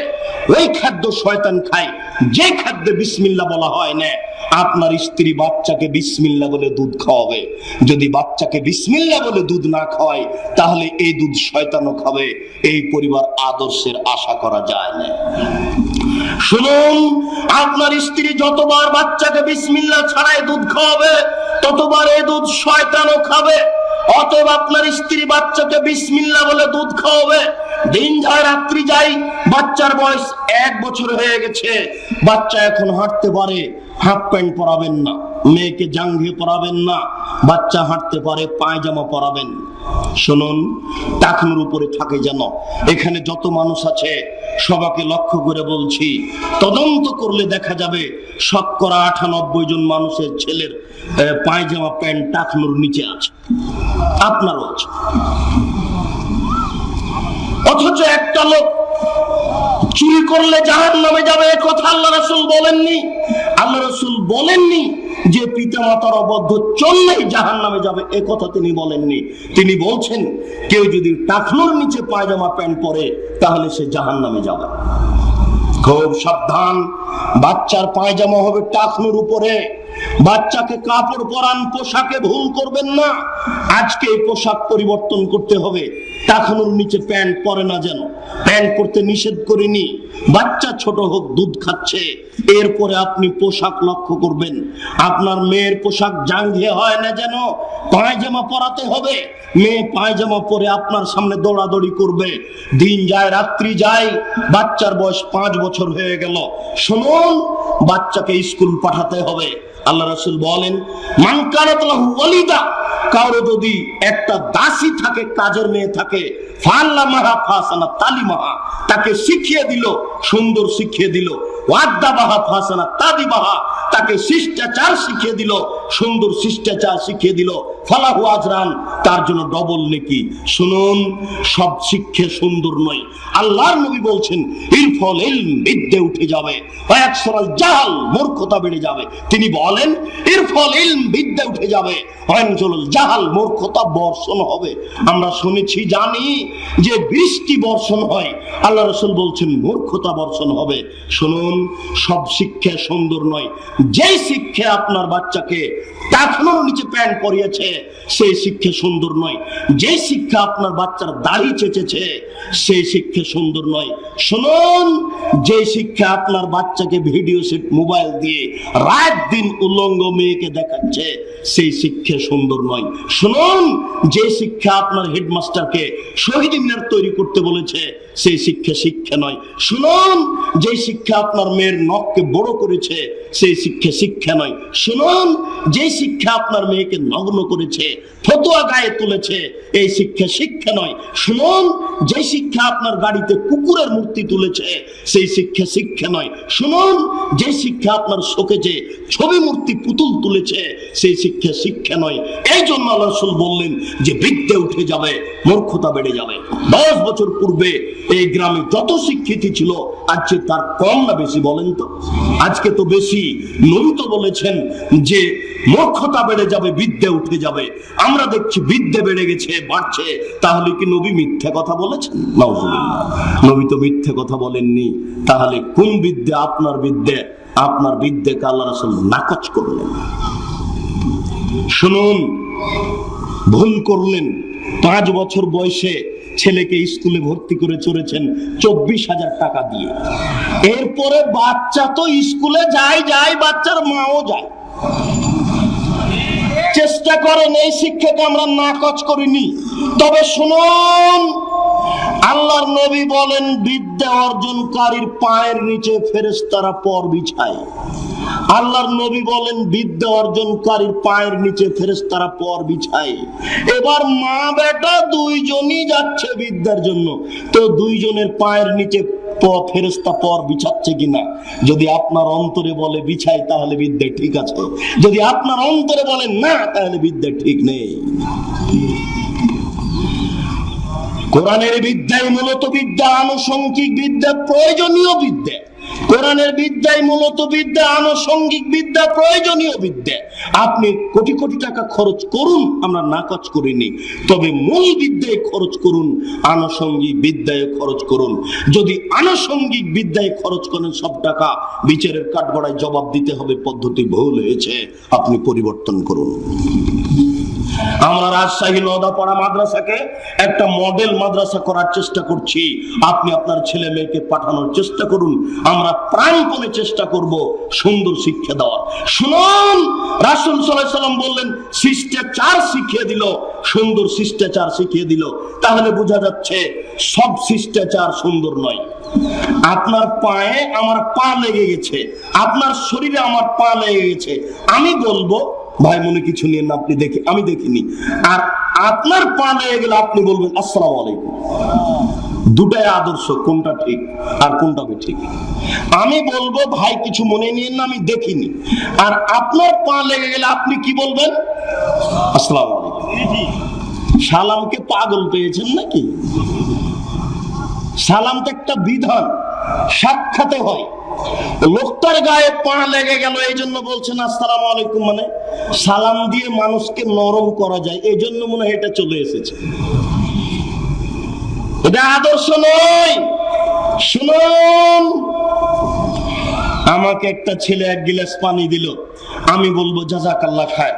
ওই খাদ্য শয়তান খায় যে খাদ্যে বিসমিল্লাহ বলা হয় না। আপনার স্ত্রী বাচ্চাকে বিসমিল্লাহ বলে দুধ খাওয়াবে। যদি বাচ্চাকে বিসমিল্লাহ বলে দুধ না খাওয়ায়, তাহলে এই দুধ শয়তানও খাবে। এই পরিবার আদর্শের আশা করা যায় না। শুনুন, আপনার স্ত্রী যতবার বাচ্চাকে বিসমিল্লাহ ছাড়াই দুধ খাওয়াবে, ততবার এই দুধ শয়তানও খাবে। অতএব আপনার স্ত্রী বাচ্চাকে বিসমিল্লাহ বলে দুধ খাওয়াবে। দিন যায় রাত্রি যায়, বাচ্চার বয়স 1 বছর হয়ে গেছে, বাচ্চা এখন হাঁটতে পারে, হাফ প্যান্ট পরাবেন না, মেয়েকে জাঙ্ঘে পরাবেন না, বাচ্চা হাঁটতে পারে, পায়জামা পরাবেন। শুনুন, টাকনুর উপরে থাকে যেন। এখানে যত মানুষ আছে সবাইকে লক্ষ্য করে বলছি, তদন্ত করলে দেখা যাবে শতকরা 98 জন মানুষের ছেলের পায়জামা প্যান্ট টাকনুর নিচে আছে, আপনারও আছে। অথচ একটা লোক চুরি করলে জাহান্নামে যাবে, এ কথা আল্লাহ রাসূল বলেননি। আল্লাহ রাসূল বলেননি যে পিতামাতার অবাধ্য চললেই জাহান্নামে যাবে, এ কথা তিনি বলেননি। তিনি বলছেন, কেউ যদি টাকনুর নিচে পায়জামা প্যান্ট পরে তাহলে সে জাহান্নামে যাবে। খুব সাবধান, বাচ্চার পায়জামা হবে টাকনুর উপরে। বাচ্চাকে কাপড় পরান, পোশাকে ভুল করবেন না। আজকে এই পোশাক পরিবর্তন করতে হবে। টাকনুর নিচে প্যান্ট পরে না যেন। প্যান্ট পরতে নিষেধ করিনি, বাচ্চা ছোট হোক, দুধ খাচ্ছে। এরপরে আপনি পোশাক লক্ষ্য করবেন, আপনার মেয়ের পোশাক জাঙ্ঘে হয় না যেন, পায়জামা পরাতে হবে। মেয়ে পায়জামা পরে আপনার সামনে দৌড়াদৌড়ি করবে। দিন যায় রাত্রি যায়, বাচ্চার বয়স 5 বছর হয়ে গেল। শুনুন, বাচ্চাকে স্কুল পাঠাতে হবে। আল্লাহ রাসূল বলেন, মান কানাত লাহু ওয়ালিদা, কারো যদি একটা দাসী থাকে, কাজের মেয়ে থাকে, ফাল্লামাহা ফাসানা তালিমাহা, তাকে শিখিয়ে দিল, সুন্দর শিখিয়ে দিল। ওয়াদাবাহা ফাসানা তাদিবাহা, তাকে শিষ্টাচার শিখিয়ে দিল, সুন্দর শিষ্টাচার শিখিয়ে দিল। ফালাহু আজরান, তার জন্য ডবল নেকি। শুনুন, সব শিক্ষা সুন্দর নয়। আল্লাহর নবী বলছেন, ইরফল ইলম, বিদ্যে উঠে যাবে, ওয়াকসরাল জাহাল, মূর্খতা বেড়ে যাবে। তিনি বলেন, ইরফল ইলম, বিদ্যে উঠে যাবে, ওয়ানজুল জাহাল, মূর্খতা বর্ষণ হবে। আমরা শুনেছি, জানি যে বৃষ্টি বর্ষণ হয়, আল্লাহ রাসূল বলছেন মূর্খতা বর্ষণ হবে। শুনুন, সব শিক্ষা সুন্দর নয়। যে শিক্ষা আপনার বাচ্চাকে টাকনুর নিচে প্যান্ট পরিয়েছে, সেই শিক্ষা সুন্দর নয়। যে শিক্ষা আপনার বাচ্চার দাড়ি চেঁচেছে, সেই শিক্ষা সুন্দর নয়। শুনুন, যে শিক্ষা আপনার বাচ্চাকে ভিডিও সেট মোবাইল দিয়ে রাত দিন উলঙ্গ মেয়েকে দেখাচ্ছে, সেই শিক্ষা সুন্দর নয়। শুনুন, যে শিক্ষা আপনার হেডমাস্টারকে শহীদ মিনার তৈরি করতে বলেছে সেই শিক্ষা শিক্ষা নয়। শুনুন, যে শিক্ষা আপনার মেয়ের নখকে বড় করেছে সেই শিক্ষা শিক্ষা নয়। শুনুন, যে শিক্ষা আপনার মেয়েকে নগ্ন করেছে, ফতোয়া গায়ে তুলেছে, এই শিক্ষা শিক্ষা নয়। শুনুন, যে শিক্ষা আপনার গাড়িতে কুকুরের মূর্তি তুলেছে সেই শিক্ষা শিক্ষা নয়। শুনুন, যে শিক্ষা আপনার শোকেজে ছবি মূর্তি পুতুল তুলেছে সেই শিক্ষা শিক্ষা নয়। এই জন্য আল্লাহ রাসূল বললেন যে বিদ্যে উঠে যাবে, মূর্খতা বেড়ে যাবে। 10 বছর পূর্বে এই গ্রামে যত শিক্ষিত ছিল আজকে তার কম না বেশি বলেন তো? আজকে তো বেশি। নবী তো বলেছেন যে মূর্খতা বেড়ে যাবে, বিদ্যে উঠে যাবে। আমরা দেখছি বিদ্যে বেড়ে গেছে, বাড়ছে। তাহলে কি নবী মিথ্যা কথা বলেছেন? নাউজুবিল্লাহ, নবী তো মিথ্যা কথা বলেননি। তাহলে কোন বিদ্যে? আপনার বিদ্যে। আপনার বিদ্যেকে আল্লাহ রাসূল নাকচ করলেন। শুনুন, ভুল করলেন। 5 বছর বয়সে ছেলেকে স্কুলে ভর্তি করে চলেছেন 24,000 টাকা দিয়ে। এরপরে বাচ্চা তো স্কুলে যায়, বাচ্চার মাও যায়। চেষ্টা করেন এই শিক্ষাকে আমরা নাকচ করিনি। তবে শুনুন, আল্লাহর নবী বলেন বিদ্যা অর্জনকারীর পায়ের নিচে ফেরেশতারা পর বিছায়। আল্লাহর নবী বলেন বিদ্যা অর্জনকারীর পায়ের নিচে ফেরেশতারা পর বিছায়। এবার মা বেটা দুইজনই যাচ্ছে বিদ্যার জন্য, তো দুইজনের পায়ের নিচে ফেরেশতা পর বিছাচ্ছে কিনা? যদি আপনার অন্তরে বলে বিছাই তাহলে বিদ্যা ঠিক আছে, যদি আপনার অন্তরে বলেন না তাহলে বিদ্যা ঠিক নেই। কোরআনের বিদ্যাই মূলত বিদ্যা, আনুষঙ্গিক বিদ্যা, প্রয়োজনীয় বিদ্যা। কোরআনের বিদ্যাই মূলত বিদ্যা, আনুষঙ্গিক বিদ্যা, প্রয়োজনীয় বিদ্যা। আপনি কোটি কোটি টাকা খরচ করুন, আমরা নাকচ করিনি। তবে মূল বিদ্যায় খরচ করুন, আনুষঙ্গিক বিদ্যায় খরচ করুন। যদি আনুষঙ্গিক বিদ্যায় খরচ করেন সব টাকা, বিচারের কাঠগড়ায় জবাব দিতে হবে পদ্ধতি ভুল হয়েছে, আপনি পরিবর্তন করুন। আমরা রাজশাহী নওদাপাড়া মাদ্রাসাকে একটা মডেল মাদ্রাসা করার চেষ্টা করছি। আপনি আপনার ছেলে মেয়েকে পাঠানোর চেষ্টা করুন। আমরা প্রাণপণে চেষ্টা করব সুন্দর শিক্ষা দেওয়ার। শুনুন, রাসূল সাল্লাল্লাহু আলাইহি ওয়াসাল্লাম বললেন শিষ্টাচার শিখিয়ে দিল, সুন্দর শিষ্টাচার শিখিয়ে দিল। তাহলে বোঝা যাচ্ছে সব শিষ্টাচার সুন্দর নয়। আপনার পায়ে আমার পা লেগে গেছে, আপনার শরীরে আমার পা লেগে গেছে, আমি বলবো ভাই মনে কিছু নিয়ে না, আপনি দেখি আমি দেখিনি। আর আপনার পা লেগে গেলে আপনি বলবেন আসসালামু আলাইকুম। দুটাই আদর্শ, কোনটা ঠিক আর কোনটা বেঠিক? আমি বলবো ভাই কিছু মনে নিয়ে না, আমি দেখিনি। আর আপনার পা লেগে গেলে আপনি কি বলবেন? আসসালামু আলাইকুম। সালামকে পাগল পেয়েছেন নাকি? সালাম তো একটা বিধান, সাক্ষাতে হয়। লোকটার গায়ে পা লেগে গেল এই জন্য বলছেন আসসালামু আলাইকুম, মানে সালাম দিয়ে মানুষকে নরম করা যায়, এই জন্য মনে হয় এটা চলে এসেছে। এটা আদর্শ নয়। শুনুন, আমাকে একটা ছেলে 1 গিলাস পানি দিল, আমি বলবো জাযাকাল্লাহ খায়।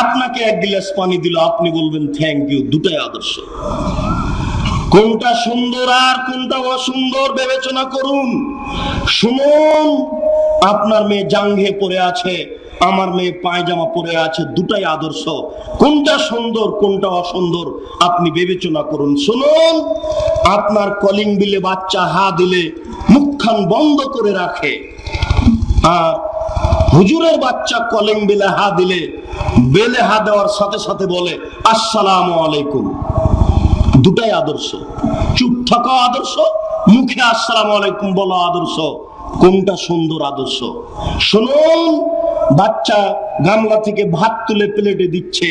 আপনাকে 1 গিলাস পানি দিল, আপনি বলবেন থ্যাংক ইউ। দুটাই আদর্শ। কোনটা সুন্দর আর কোনটা অসুন্দর বিবেচনা করুন। শুনুন, আপনার মেয়ে জাঙ্ঘে পড়ে আছে, আমার মেয়ে পায়জামা পরে আছে, দুটাই আদর্শ। কোনটা সুন্দর কোনটা অসুন্দর আপনি বিবেচনা করুন। শুনুন, আপনার কলিং বিলে বাচ্চা হা দিলে মুখখান বন্ধ করে রাখে, আর হুজুরের বাচ্চা কলিং বিলে হা দিলে বেলে হা দেওয়ার সাথে সাথে বলে আসসালামু আলাইকুম। দুটাই আদর্শ। চুপ থাকা আদর্শ, মুখে আসসালামু আলাইকুম বলা আদর্শ। কোনটা সুন্দর আদর্শ? শুনুন, বাচ্চা গামলা থেকে ভাত তুলে প্লেটে দিচ্ছে,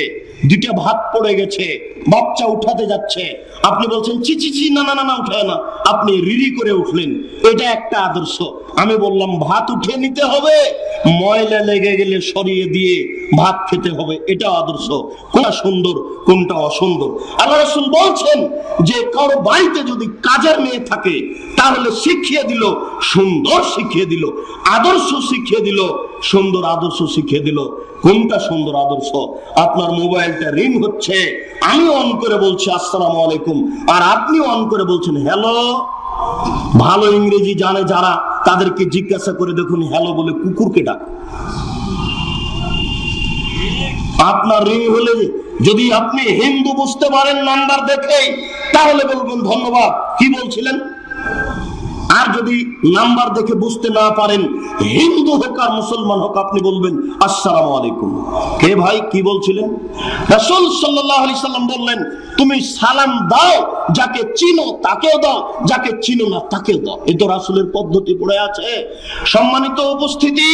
2টা ভাত পড়ে গেছে, বাচ্চা উঠাতে যাচ্ছে, আপনি বলছেন চি চি চি, না না না উঠায় না, আপনি রিরি করে উঠলেন। এটা একটা আদর্শ। আমি বললাম ভাত উঠিয়ে নিতে হবে, ময়লা লেগে গেলে সরিয়ে দিয়ে ভাত খেতে হবে, এটা আদর্শ। কোনটা সুন্দর কোনটা অসুন্দর? আল্লাহ রাসূল বলছেন যে কারো বাড়িতে যদি কাজের মেয়ে থাকে তাহলে শিখিয়ে দিল, সুন্দর শিখিয়ে দিল, আদর্শ শিখিয়ে দিল, সুন্দর আদর্শ শিখিয়ে দিল। কোনটা সুন্দর আদর্শ? আপনার মোবাইলটা রিং হচ্ছে, আমি অন করে বলছি আসসালামু আলাইকুম, আর আপনি অন করে বলছেন হ্যালো। ভালো ইংরেজি জানে যারা, তাদেরকে জিজ্ঞাসা করে দেখুন হ্যালো বলে কুকুরকে ডাক। আপনার রিং হলে যদি আপনি হিন্দু বুঝতে পারেন নাম্বার দেখে, তাহলে বলবেন ধন্যবাদ, কি বলছিলেন। আর যদি নাম্বার দেখে বুঝতে না পারেন, হিন্দু হোক আর মুসলমান হোক, আপনি বলবেন আসসালামু আলাইকুম। কে ভাই কি বলছিলেন? রাসূল সাল্লাল্লাহু আলাইহি সাল্লাম বললেন, তুমি সালাম দাও, যাকে চিনো তাকেও দাও, যাকে চিনো না তাকেও দাও। এই তো রাসূলের পদ্ধতি পড়ে আছে। সম্মানিত উপস্থিতি,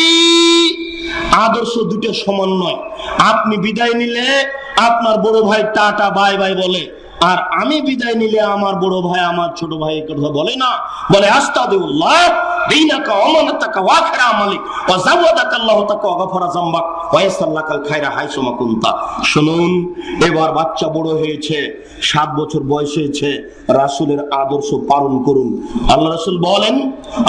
আদর্শ দুটো সমান নয়। আপনি বিদায় নিলে আপনার বড় ভাই টাটা বাই বাই বলে, আর আমি বিদায় নিলে আমার বড় ভাই আমার ছোট ভাই কথা বলে না, বলে আস্তাগফিরুল্লাহ দীনাকা আমানাতাকা ওয়া আখিরা আমালিক ওয়া যাওয়াদাকা আল্লাহু তাকা ওয়া গাফারা যামবাক ওয়া ইয়াসাল্লাকাল খায়রা হাইসুমা কুনতা। শুনুন, এবার বাচ্চা বড় হয়েছে, 7 বছর বয়স হয়েছে, রাসূলের আদর্শ পালন করুন। আল্লাহ রাসূল বলেন,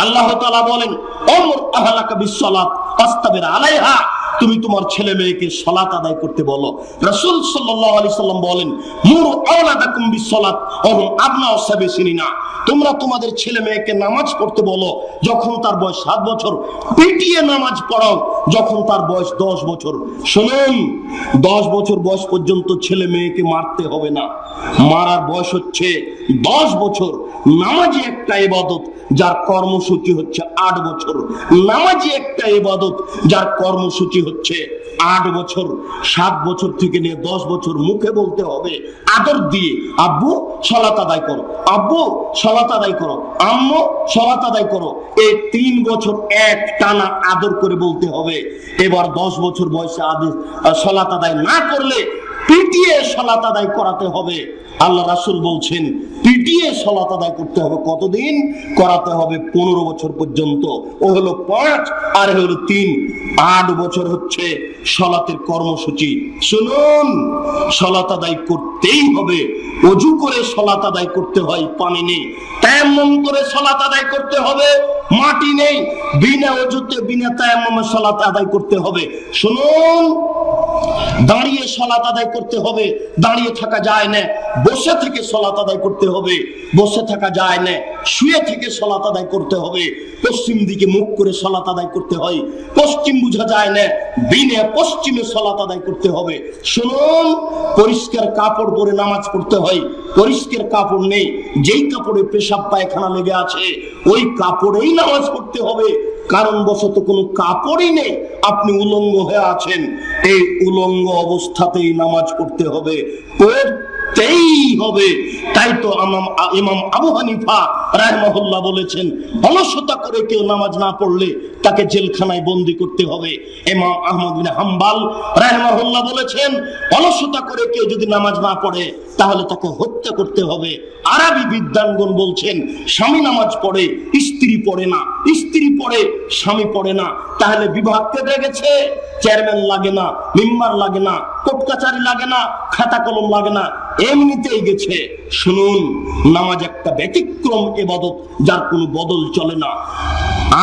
আল্লাহ তাআলা বলেন, উমর আহলাকা বিসসালাত ফাস্তাবির আলাইহা, তুমি তোমার ছেলে মেয়েকে সালাত আদায় করতে বলো। রাসূল সাল্লাল্লাহু আলাইহি সাল্লাম বলেন, মুরু আওলাদাকুম বিসসালাত ওয়া হুম আবনাউ সাবঈ সিনিনা, তোমরা তোমাদের ছেলে মেয়েকে নামাজ পড়তে বলো যখন তার বয়স 7 বছর, পিটিয়ে নামাজ পড়াও যখন তার বয়স 10 বছর। শুনুন, 10 বছর বয়স পর্যন্ত ছেলে মেয়েকে মারতে হবে না, মারার বয়স হচ্ছে 10 বছর। নামাজি একটা ইবাদত যার কর্মসূচি হচ্ছে 8 বছর, নামাজি একটা ইবাদত যার কর্মসূচি হচ্ছে 8 বছর। 7 বছর থেকে নিয়ে 10 বছর মুখে বলতে হবে আদর দিয়ে, আব্বু সালাত আদায় করো, আব্বু সালাত আদায় করো, আম্মু সালাত আদায় করো। এই 3 বছর এক টানা আদর করে বলতে হবে। এবার 10 বছর বয়সে সালাত আদায় না করলে পিটিয়ে সালাত আদায় করাতে হবে। আল্লাহ রাসূল বলছেন, পিটিয়ে সালাত আদায় করতে হবে। কতদিন করাতে হবে? 15 বছর পর্যন্ত। ও হলো 5 আর হলো 3, 8 বছর হচ্ছে সালাতের কর্মসূচি। শুনুন, সালাত আদায় করতেই হবে। ওযু করে সালাত আদায় করতে হয়, পানি নেই। তায়াম্মুম করে সালাত আদায় করতে হবে, মাটি নেই। বিনা ওযুতে বিনা তায়াম্মুমে সালাত আদায় করতে হবে। শুনুন, দাঁড়িয়ে সালাত আদায় করতে হবে, দাঁড়িয়ে থাকা যায় না। বসে থেকে সালাত আদায় করতে হবে, বসে থাকা যায় না। শুয়ে থেকে সালাত আদায় করতে হবে। পশ্চিম দিকে মুখ করে সালাত আদায় করতে হয়, পশ্চিম বোঝা যায় না, বিনে পশ্চিমে সালাত আদায় করতে হবে। শুনুন, পরিষ্কার কাপড় পরে নামাজ পড়তে হয়। পরিষ্কার কাপড় নেই, যেই কাপড়ে পেশাব পায়খানা লেগে আছে ওই কাপড়েই নামাজ পড়তে হবে। কারণ বশত কোনো কাপড়ই নেই, আপনি উলঙ্গ হয়ে আছেন, এই উলঙ্গ অবস্থাতেই নামাজ পড়তে হবে, পড়তেই হবে। তাই তো ইমাম আবু হানিফা রাহিমাহুল্লাহ বলেছেন, অলসতা করে কেউ নামাজ না পড়লে তাকে জেলখানায় বন্দী করতে হবে। ইমাম আহমদ বিন হাম্বল রাহিমাহুল্লাহ বলেছেন, অলসতা করে কেউ যদি নামাজ না পড়ে তাহলে তাকে হত্যা করতে হবে। আরবি বিদ্বানগণ বলছেন, স্বামী নামাজ পড়ে স্ত্রী পড়ে না, স্ত্রী পড়ে স্বামী পড়ে না, তাহলে বিভাগ কেটে গেছে। চেয়ারম্যান লাগে না, মেম্বার লাগে না, কোর্ট কাচারি লাগে না, খাতা কলম লাগে না, এমনিতেই গেছে। শুনুন, নামাজ একটা ব্যতিক্রম ইবাদত, যার কোনো বদল চলে না।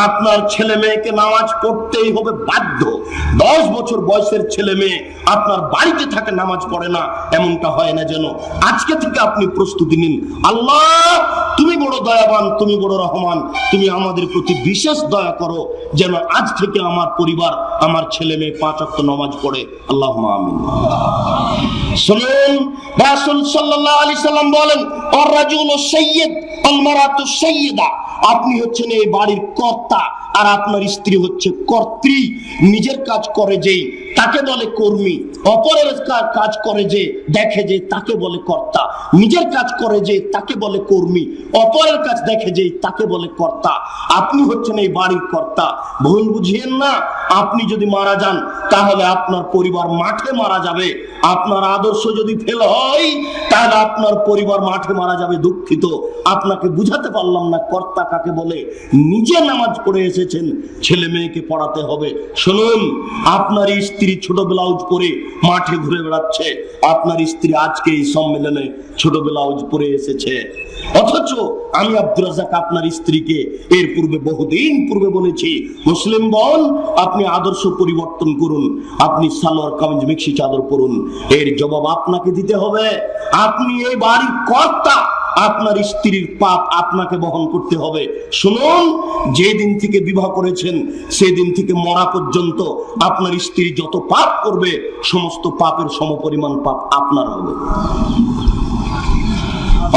আপনার ছেলে মেয়েকে নামাজ পড়তেই হবে বাধ্য। 10 বছর বয়সের ছেলে মেয়ে আপনার বাড়িতে থাকে, নামাজ পড়ে না, এমনটা হয় না যেন। আজকে থেকে আপনি প্রস্তুতি নিন। আল্লাহ, তুমি বড় দয়াবান, তুমি বড় রহমান, তুমি আমাদের প্রতি বিশেষ দয়া করো, যেন আজ থেকে আমার পরিবার, আমার ছেলে মেয়ে 5 ওয়াক্ত নামাজ পড়ে। আল্লাহুম্মা আমিন। শুনুন, রাসূল সাল্লাল্লাহু আলাইহি সাল্লাম বলেন, আর রাজুলু সাইয়্যিদ আল মারাতু সাইয়্যিদা, আপনি হচ্ছেন এই বাড়ির কর্তা আর আপনার স্ত্রী হচ্ছে কর্ত্রী। নিজের কাজ করে যেই তাকে বলে কর্মী, অপরের কাজ করে যে দেখে যে তাকে বলে কর্তা। নিজের কাজ করে যে তাকে বলে কর্মী, অপরের কাজ দেখে যে তাকে বলে কর্তা। আপনি হচ্ছেন এই বাড়ির কর্তা। ভুল বুঝিয়েন না, আপনি যদি মারা যান তাহলে আপনার পরিবার মাঠে মারা যাবে। আপনার আদর্শ যদি ফেল হয় তাহলে আপনার পরিবার মাঠে মারা যাবে। দুঃখিত, আপনাকে বুঝাতে পারলাম না কর্তা কাকে বলে। নিজে নামাজ পড়ে এসেছেন, ছেলে মেয়েকে পড়াতে হবে। শুনুন, আপনার স্ত্রী ছোট ব্লাউজ পরে মাঠে ঘুরে বেড়াচ্ছে, আপনার স্ত্রী আজকে এই সম্মেলনে ছোট ব্লাউজ পরে এসেছে, অথচ আমি আব্দুর রাজ্জাক আপনার স্ত্রীকে এর পূর্বে বহুদিন পূর্বে বলেছি, মুসলিম বোন আপনি আদর্শ পরিবর্তন করুন, আপনি সালোয়ার কামিজ মিক্সি চাদর পরুন। এর জবাব আপনাকে দিতে হবে। আপনি এই বাড়ির কর্তা, আপনার স্ত্রীর পাপ আপনাকে বহন করতে হবে। শুনুন, যেদিন থেকে বিবাহ করেছেন সেদিন থেকে মরা পর্যন্ত আপনার স্ত্রী যত পাপ করবে সমস্ত পাপের সমপরিমাণ পাপ আপনার হবে।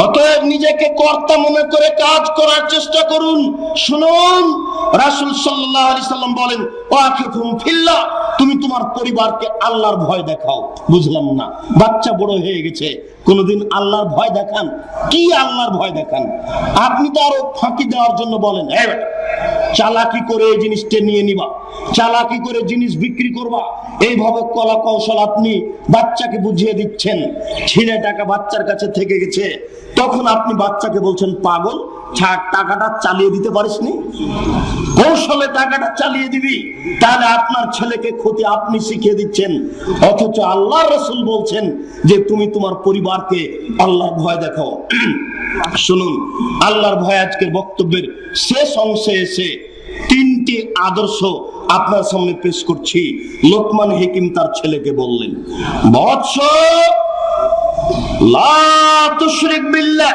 অতএব নিজেকে কর্তা মনে করে কাজ করার চেষ্টা করুন। শুনুন, রাসূল সাল্লাল্লাহু আলাইহি সাল্লাম বলেন, ওয়াকিফুম ফিল্লাহ, তুমি তোমার পরিবারকে আল্লাহর ভয় দেখাও। বুঝলাম না, বাচ্চা বড় হয়ে গেছে, কোনদিন আল্লাহর ভয় দেখান? কি আল্লাহর ভয় দেখান? আপনি তো আরো ফাঁকি দেওয়ার জন্য বলেন, এই বেটা চালাকি করে এই জিনিসটা নিয়ে নিবা, চালাকি করে জিনিস বিক্রি করবা, এইভাবে কলা কৌশল আপনি বাচ্চাকে বুঝিয়ে দিচ্ছেন। ছিঁড়ে টাকা বাচ্চার কাছে থেকে গেছে, তখন আপনি বাচ্চাকে বলছেন পাগল, টাকাটা চালিয়ে দিতে পারিসনি, কৌশলে টাকাটা চালিয়ে দিবি, তাহলে আপনার ছেলেকে ক্ষতি আপনি শিখিয়ে দিচ্ছেন। অথচ আল্লাহর রাসূল বলছেন যে তুমি তোমার পরিবারকে আল্লাহর ভয় দেখাও। শুনুন, আল্লাহর ভয় আজকের বক্তব্যের শেষ অংশে এসে তিনটি আদর্শ আপনার সামনে পেশ করছি। লোকমান হাকিম তার ছেলেকে বললেন, বৎস, লা তুশরিক বিল্লাহ,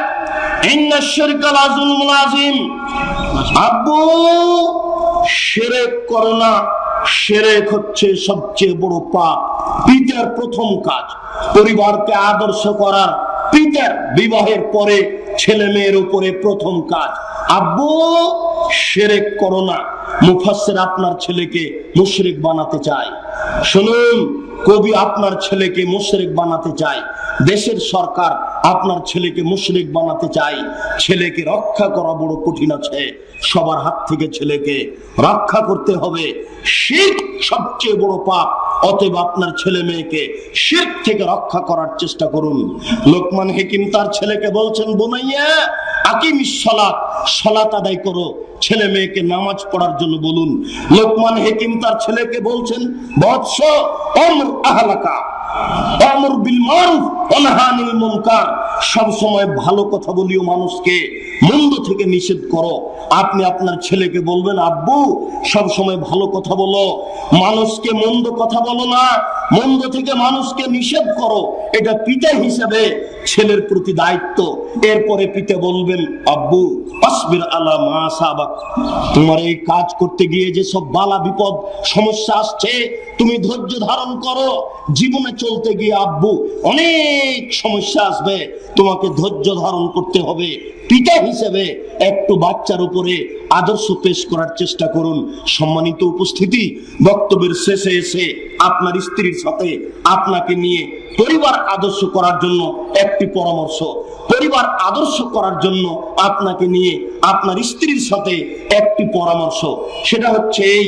ইন্নাশ শিরকা লাযুলমুন আযীম। আব্বু, শিরক করো না, শিরক হচ্ছে সবচেয়ে বড় পাপ। পিতার প্রথম কাজ পরিবারকে আদর্শ করার, পিতার বিবাহের পরে ছেলে মেয়ের উপরে প্রথম কাজ। আব্বু, শিরক করো না। মুফাসসির আপনার ছেলেকে মুশরিক বানাতে চায়। শুনুন, কবি আপনার ছেলেকে মুশরিক বানাতে চায়, দেশের সরকার আপনার ছেলেকে মুশরিক বানাতে চায়। ছেলেকে রক্ষা করা বড় কঠিন আছে, সবার হাত থেকে ছেলেকে রক্ষা করতে হবে। শিরক সবচেয়ে বড় পাপ, অতএব আপনার ছেলে মেয়েকে শিরক থেকে রক্ষা করার চেষ্টা করুন। লোকমান হাকিম তার ছেলেকে বলছেন, বুনাইয়া আকিমিস সালাত, সালাত আদায় করো। ছেলে মেয়েকে নামাজ পড়ার জন্য বলুন। লোকমান হাকিম তার ছেলেকে বলছেন, বৎস, আমর আহলাকা, আমর বিল মারুফ ওয়া নাহি আনিল মুনকার, সব সময় ভালো কথা বলিও মানুষকে, মন্দ থেকে নিষেধ করো। আপনি আপনার ছেলেকে বলবেন, আব্বু সব সময় ভালো কথা বলো, মানুষকে মন্দ কথা বলো না, মন্দ থেকে মানুষকে নিষেধ করো। এটা পিতা হিসেবে ছেলের প্রতি দায়িত্ব। এরপরে পিতা বলবেন, আব্বু আসবির আলা মা সাবাক, তোমার এই কাজ করতে গিয়ে যে সব বালা বিপদ সমস্যা আসছে তুমি ধৈর্য ধারণ করো। জীবনে চলতে গিয়ে আব্বু অনেক সমস্যা আসবে, তোমাকে ধৈর্য ধারণ করতে হবে। পিতা হিসেবে একটু বাচ্চার উপরে আদর্শ পেশ করার চেষ্টা করুন। সম্মানিত উপস্থিতি, বক্তব্যের শেষে এসে আপনার স্ত্রীর সাথে আপনাকে নিয়ে পরিবার আদর্শ করার জন্য একটি পরামর্শ। পরিবার আদর্শ করার জন্য আপনাকে নিয়ে আপনার স্ত্রীর সাথে একটি পরামর্শ, সেটা হচ্ছে এই,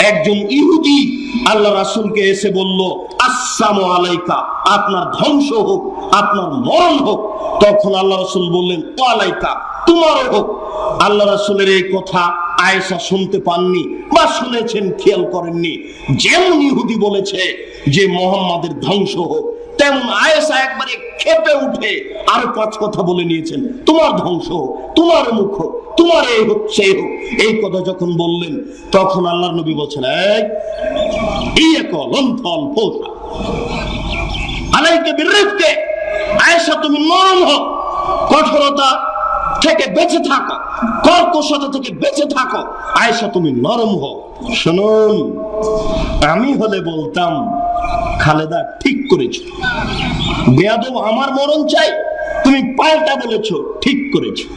একজন ইহুদি আল্লাহ রাসূলকে এসে বলল, আসসালামু আলাইকা, আপনার ধ্বংস হোক, আপনার মরণ হোক। তখন আল্লাহ রাসূল বললেন, ওয়া আলাইকা, তোমারও হোক। আল্লাহ রাসূলের এই কথা আয়েশা শুনতে পাননি বা শুনেছেন খেয়াল করেননি। যেমন ইহুদি বলেছে যে মুহাম্মাদের ধ্বংস হোক, তেমন আয়েশা একবারে ক্ষেপে উঠে আরো 5 কথা বলে নিয়েছেন, তোমার ধ্বংস হোক, তোমার মুখ হোক, তোমার এই হোক, সেই হোক। এই কথা যখন বললেন তখন আল্লাহর নবী বলছেন, আলাইকা বিররিফকে, আয়েশা তুমি নরম হও, কঠোরতা থেকে বেঁচে থাকো, কর্কশতা থেকে বেঁচে থাকো, আয়েশা তুমি নরম হও। শুনুন, আমি হলে বলতাম, খালেদা ঠিক করেছো, বেয়াদব আমার মরণ চাই, তুমি পাল্টা বলেছো, ঠিক করেছো।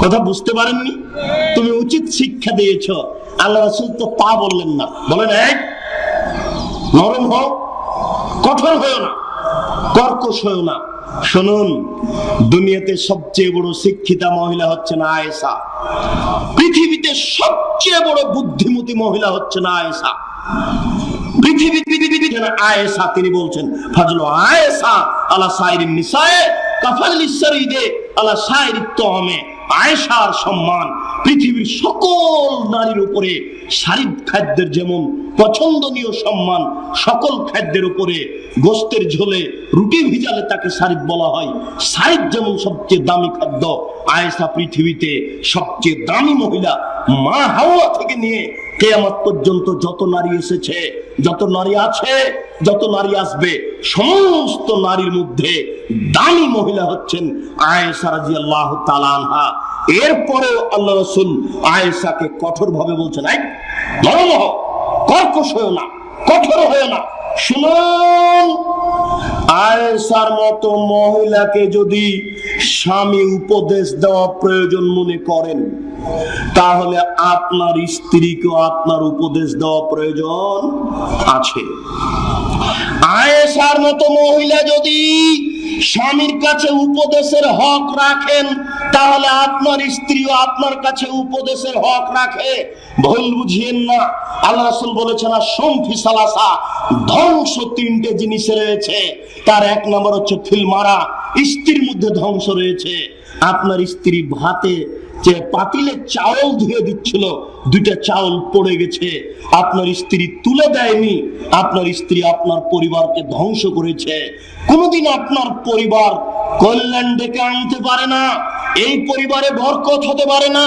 কথা বুঝতে পারেননি? তুমি উচিত শিক্ষা দিয়েছো। আল্লাহ রাসূল তো তা বললেন না, বলেন এক নরম হও, কঠোর হয়েও না, কর্কশ হয়েও না। শুনুন, দুনিয়াতে সবচেয়ে বড় শিক্ষিতা মহিলা হচ্ছেন আয়েশা, পৃথিবীতে সবচেয়ে বড় বুদ্ধিমতী মহিলা হচ্ছেন আয়েশা। আয়েশা, তিনি বলছেন, ফাজলু আয়েশা আলা সাইরিন নিসায়ে কাফালিস সারিদে আলা সাইরিত তামে। আয়েশার সম্মান পৃথিবীর সকল নারীর উপরে শারীর খাদ্যের যেমন পছন্দনীয় সম্মান, সকল খাদ্যের উপরে গোশতের ঝোলে রুটি ভিজালে তাকে শারীর বলা হয়। শারীর যেমন সবচেয়ে দামি খাদ্য, আয়েশা পৃথিবীতে সবচেয়ে দামি মহিলা। মা হাওয়া থেকে নিয়ে কিয়ামত পর্যন্ত যত নারী এসেছে, যত নারী আছে, যত নারী আসবে, সমস্ত নারীর মধ্যে দামি মহিলা হচ্ছেন আয়েশা রাদিয়াল্লাহু তাআলা আনহা। এরপরেও আল্লাহ রাসূল আয়েশাকে কঠোর ভাবে বলছেন, এই নরম হও, কর্কশ হও না, কঠোর হও না। শুনুন, আয়েশার মতো মহিলাকে যদি স্বামী উপদেশ দেওয়া প্রয়োজন মনে করেন, তাহলে আপনার স্ত্রীকেও আপনার উপদেশ দেওয়া প্রয়োজন আছে। আয়েশার মতো মহিলা যদি স্বামীর কাছে উপদেশের হক রাখেন, তাহলে আপনার স্ত্রীও আপনার কাছে উপদেশের হক রাখে। ভুল বুঝিয়েন না। আল্লাহ রাসূল বলেছেন, সম্ফি সালাসা, ধ্বংস তিনটে জিনিসে রয়েছে। তার এক নম্বর হচ্ছে ফিলমারা, স্ত্রীর মধ্যে ধ্বংস রয়েছে। আপনার স্ত্রী ভাতে যে পাতিলে চাউল ধুয়ে দিচ্ছিল, দুইটা চাউল পড়ে গেছে, আপনার স্ত্রী তুলে দেয়নি, আপনার স্ত্রী আপনার পরিবারকে ধ্বংস করেছে। কোনদিন আপনার পরিবার কল্যাণ ডেকে আনতে পারে না, এই পরিবারে বরকত হতে পারে না।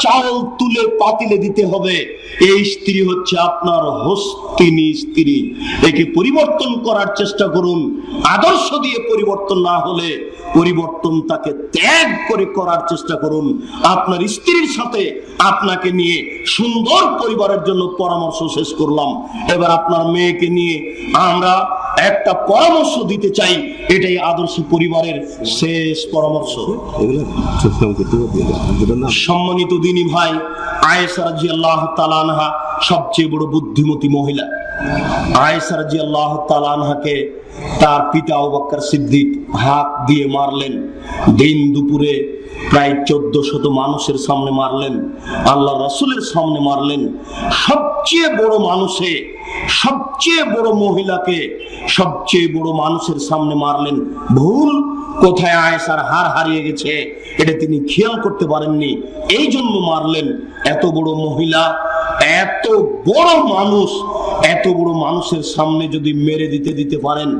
চাউল তুলে পাতিলে দিতে হবে। এই স্ত্রী হচ্ছে আপনার হস্তিনী স্ত্রী। একে পরিবর্তন করার চেষ্টা করুন। আদর্শ দিয়ে পরিবর্তন না হলে পরিবর্তন তাকে ত্যাগ করে করার চেষ্টা করুন। আপনার স্ত্রীর সাথে আপনাকে নিয়ে সুন্দর পরিবারের জন্য পরামর্শ শেষ করলাম। এবার আপনার মেয়েকে নিয়ে আমরা একটা পরামর্শ দিতে চাই। এটাই আদর্শ পরিবারের শেষ পরামর্শ। সম্মানিত দিনী ভাই, আয়েশা রাদিয়াল্লাহু তাআলা আনহা সবচেয়ে বড় বুদ্ধিমতী মহিলা। আয়েশা রাদিয়াল্লাহু তাআলা আনহাকে তার পিতা আবু বকর সিদ্দিক হাত দিয়ে মারলেন। দিন দুপুরে প্রায় 1400 মানুষের সামনে মারলেন, আল্লাহ রাসূলের সামনে মারলেন। সবচেয়ে বড় মানুষে, সবচেয়ে বড় মহিলাকে সবচেয়ে বড় মানুষের সামনে মারলেন। ভুল কোথায় আয়েশার হার হারিয়ে গেছে এটা তিনি খেয়াল করতে পারেননি, এই জন্য মারলেন। এত বড় মহিলা, এত বড় মানুষ, এত বড় মানুষের সামনে যদি মেরে দিতে পারেন,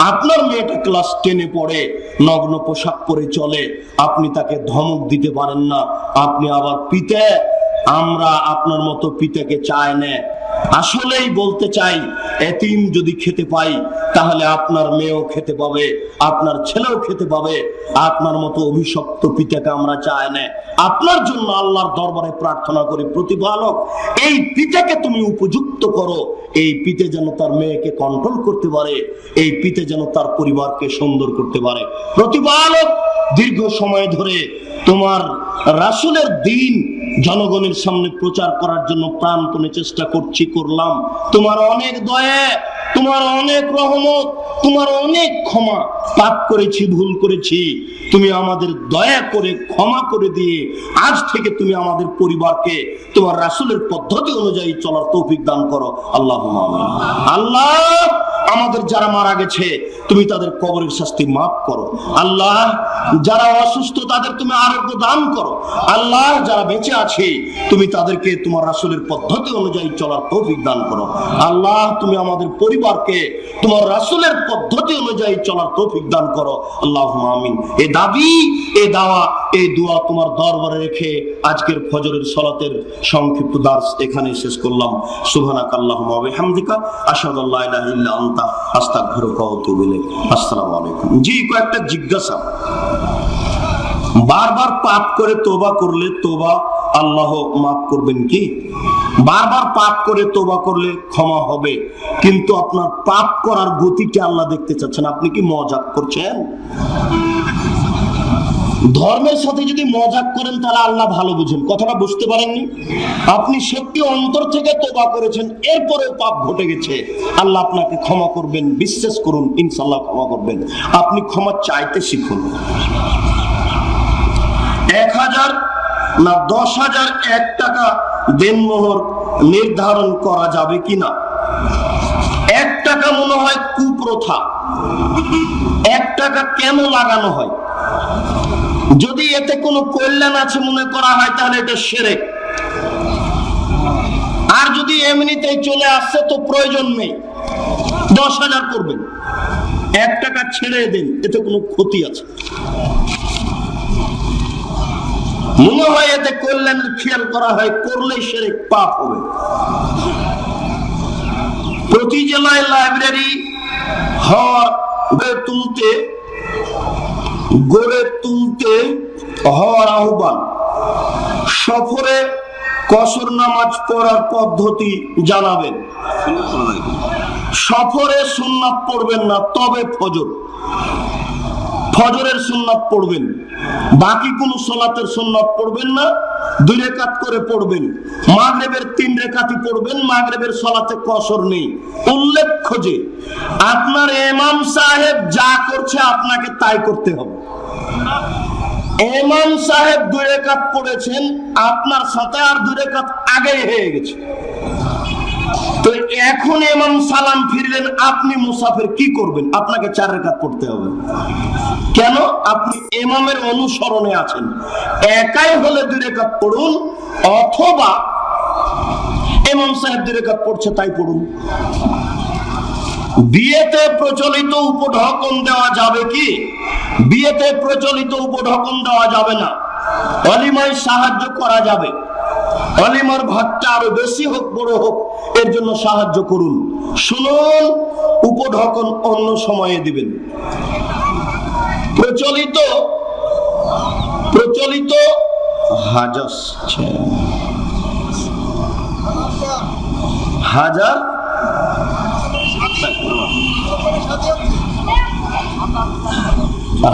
আপনার মেয়েটা ক্লাস 10-এ পড়ে, নগ্ন পোশাক পরে চলে, আপনি তাকে ধমক দিতে পারেন না। আপনি আবার পিতা, আমরা আপনার মতো পিতাকে চাই না। আসলেই বলতে চাই, এতিম যদি খেতে পাই তাহলে আপনার মেয়েও খেতে পাবে, আপনার ছেলেও খেতে পাবে। আপনার মতো অভিশপ্ত পিতাকে আমরা চাই না। আপনার জন্য আল্লাহর দরবারে প্রার্থনা করি, প্রতিপালক এই পিতাকে তুমি উপযুক্ত করো, এই পিতা যেন তার মেয়েকে কন্ট্রোল করতে পারে, এই পিতা যেন তার পরিবারকে সুন্দর করতে পারে। প্রতিপালক দীর্ঘ সময় ধরে তোমার রাসূলের দ্বীন জনগণের সামনে প্রচার করার জন্য প্রাণপণে চেষ্টা করলাম। তোমার অনেক দয়া, তোমার অনেক রহমত, তোমার অনেক ক্ষমা। পাপ করেছি, ভুল করেছি, তুমি আমাদের দয়া করে ক্ষমা করে দিয়ে আজ থেকে তুমি আমাদের পরিবারকে তোমার রাসূলের পদ্ধতি অনুযায়ী চলার তৌফিক দান করো। আল্লাহুম্মা আমিন। আল্লাহ, আমাদের যারা মারা গেছে তুমি তাদের কবরের শাস্তি মাফ করো। আল্লাহ, যারা অসুস্থ তাদের তুমি আরোগ্য দান করো। আল্লাহ, যারা বেঁচে আছে তুমি তাদেরকে তোমার রাসূলের পদ্ধতি অনুযায়ী চলার তৌফিক দান করো। আল্লাহ, তুমি আমাদের পরিবারকে তোমার রাসূলের পদ্ধতি অনুযায়ী চলার তৌফিক দান করো। আল্লাহুম্মা আমিন। এই দাবি, এই দাওয়া, এই দোয়া তোমার দরবারে রেখে আজকের ফজরের সালাতের সংক্ষিপ্ত দার্স এখানে শেষ করলাম। সুবহানাকাল্লাহুম্মা ওয়া বিহামদিকা আশহাদু আল্লা ইলাহা ইল্লা আনতা আস্তাগফিরুকা ওয়া আতুবু ইলাইক। আসসালামু আলাইকুম। জি, কয়েকটা জিজ্ঞাসা। বারবার পাপ করে তওবা করলে তওবা আল্লাহ মাফ করবেন কি? বারবার পাপ করে তওবা করলে ক্ষমা হবে, কিন্তু আপনার পাপ করার গতিটা আল্লাহ দেখতে চাচ্ছেন। আপনি কি মজাক করছেন? ধর্মের সাথে যদি মজাক করেন তাহলে আল্লাহ ভালো বুঝেন। কথাটা বুঝতে পারেননি? আপনি সত্যি অন্তর থেকে তওবা করেছেন, এরপরেও পাপ ঘটে গেছে, আল্লাহ আপনাকে ক্ষমা করবেন, বিশ্বাস করুন, ইনশাআল্লাহ ক্ষমা করবেন। আপনি ক্ষমা চাইতে শিখুন। 1000 না 10,000 1 টাকা দেনমোহর নির্ধারণ করা যাবে কিনা? 1 টাকা মনে হয় কুপ্রথা। 1 টাকা কেন লাগানো হয়? যদি এতে কোনো কল্যাণ আছে মনে করা হয় তাহলে এটা শিরক। আর যদি এমনিতেই চলে আসছে তো প্রয়োজন নেই, 10,000 করবেন। 1 টাকা ছেড়ে দেন, এতে কোনো ক্ষতি আছে? মনে হয় এতে কল্যাণ খেয়াল করা হয়, করলে শিরক পাপ হবে। প্রতি জেলায় লাইব্রেরি গড়ে তুলতে হওয়ার আহ্বান। সফরে কসর নামাজ পড়ার পদ্ধতি জানাবেন। সফরে সুন্নাত পড়বেন না, তবে ফজরের সুন্নাত পড়বেন, বাকি কোন সালাতের সুন্নাত পড়বেন না। 2 রাকাত করে পড়বেন। মাগরিবের 3 রাকাতই পড়বেন, মাগরিবের সালাতে কসর নেই। উল্লেখ্য যে আপনার ইমাম সাহেব যা করছে আপনাকে তাই করতে হবে। ইমাম সাহেব 2 রাকাত পড়েছেন, আপনার সাথে আর 2 রাকাত আগে হয়ে গেছে, তো এখন ইমাম সালাম ফিরলেন, আপনি মুসাফির কি করবেন? আপনাকে 4 রাকাত পড়তে হবে। কেন? আপনি ইমামের অনুসরণে আছেন। একাই হলে 2 রাকাত পড়ুন, অথবা ইমাম সাহেব 2 রাকাত পড়ছে তাই পড়ুন। বিয়েতে প্রচলিত উপঢৌকন দেওয়া যাবে কি? বিয়েতে প্রচলিত উপঢৌকন দেওয়া যাবে না। ওলিমায় সাহায্য করা যাবে। ওলিমার ভাগটা আরো বেশি হোক বড় হোক, এর জন্য সাহায্য করুন। শুনুন, উপঢৌকন অন্য সময়ে দিবেন। প্রচলিত হাজার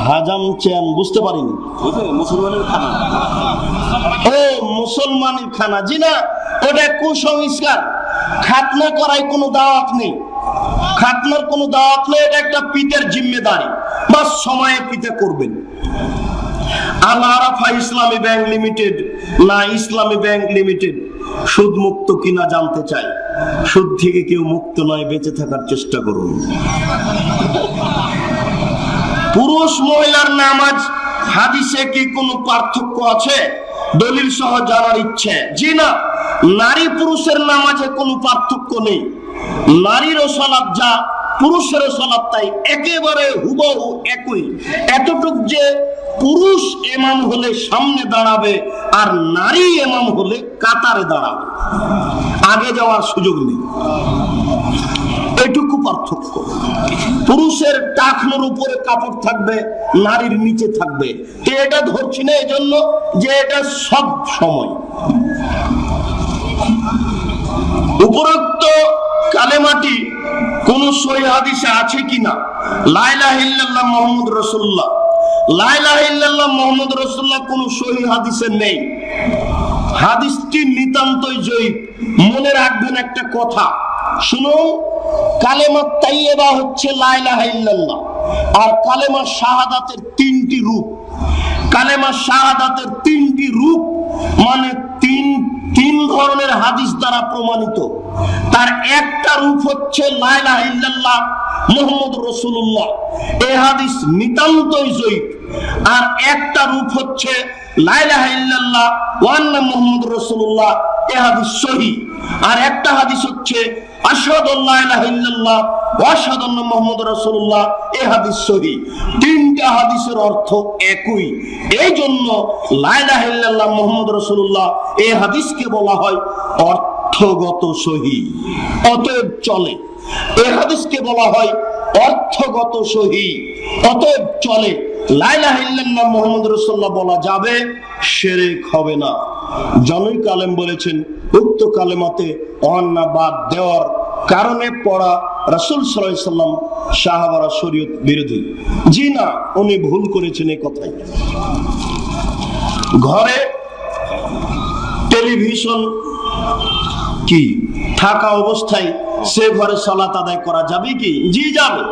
হাজাম চেন বুঝতে পারিনি। মুসলমানের খানা, ও মুসলমানের খানা, জি না, ওটা কুসংস্কার। খাতনা করাই কোনো দাওয়াত নেই, খাতনার কোনো দাওয়াত নেই, এটা একটা পিতের জিম্মেদারি। বাস সময়ে পিতে করবেন। আল আরাফা ইসলামী ব্যাংক লিমিটেড না ইসলামী ব্যাংক লিমিটেড সুদ মুক্ত কিনা জানতে চাই। সুদ থেকে কেউ মুক্ত নয়, বেঁচে থাকার চেষ্টা করুন। পুরুষ মহিলার নামাজ হাদিসে কি কোনো পার্থক্য আছে? দলিল সহ জানার ইচ্ছে। জি না, নারী পুরুষের নামাজে কোনো পার্থক্য নেই। নারীরও সালাত যা, পুরুষেরও সালাত তাই, একেবারে হুবহু একই। এতটুক যে পুরুষ ইমাম হলে সামনে দাঁড়াবে, আর নারী ইমাম হলে কাতারে দাঁড়াবে, আগে যাওয়ার সুযোগ নেই। এটুকু পার্থক্য। পুরুষের টাকনোর উপরে কাপড় থাকবে, নারীর নিচে থাকবে। এটা ধরছি না এজন্য যে এটা সব সময়। উপরোক্ত কালেমাটি কোন সহিহ হাদিসে আছে কিনা? লা ইলাহা ইল্লাল্লাহ মুহাম্মদ রাসূলুল্লাহ, লা ইলাহা ইল্লাল্লাহ মুহাম্মদ রাসূলুল্লাহ কোন সহিহ হাদিসে নেই। হাদিসটি নিতান্তই জয়ীফ। মনে রাখবেন একটা কথা, শুনুন, কালেমা তাইয়্যিবা হচ্ছে লা ইলাহা ইল্লাল্লাহ, আর কালেমা শাহাদাতের 3টি রূপ। কালেমা শাহাদাতের 3টি রূপ মানে তিন ধরনের হাদিস দ্বারা প্রমাণিত। তার একটা রূপ হচ্ছে লা ইলাহা ইল্লাল্লাহ মুহাম্মদুর রাসূলুল্লাহ, এই হাদিস নিতান্তই জয়ীফ। আর একটা রূপ হচ্ছে লা ইলাহা ইল্লাল্লাহ ওয়া আন্না মুহাম্মাদুর রাসূলুল্লাহ, এই হাদিস সহিহ। আর একটা হাদিস হচ্ছে আশহাদু আল্লা ইলাহা ইল্লাল্লাহ ওয়া আশহাদু আন্না মুহাম্মাদুর রাসূলুল্লাহ, এই হাদিস সহিহ। 3টা হাদিসের অর্থ একই। এই জন্য লা ইলাহা ইল্লাল্লাহ মুহাম্মাদুর রাসূলুল্লাহ এই হাদিসকে বলা হয় অর্থগত সহিহ, অতএব চলে। এই হাদিসকে বলা হয় অর্থগত সহিহ, অতএব চলে। লা ইলাহা ইল্লাল্লাহ মুহাম্মাদুর রাসূলুল্লাহ বলা যাবে, শিরক হবে না। জনৈক আলেম বলেছেন, উক্ত কালেমাতে অন্য বাদ দেওয়ার কারণে পড়া রাসূল সাল্লাল্লাহু আলাইহি সাল্লাম সাহাবারা শরীয়ত বিরোধী। জি না, উনি ভুল করেছেন এই কথাই। ঘরে টেলিভিশন কি থাকা অবস্থায় সে ঘরে সালাত আদায় করা যাবে কি? জি যাবে।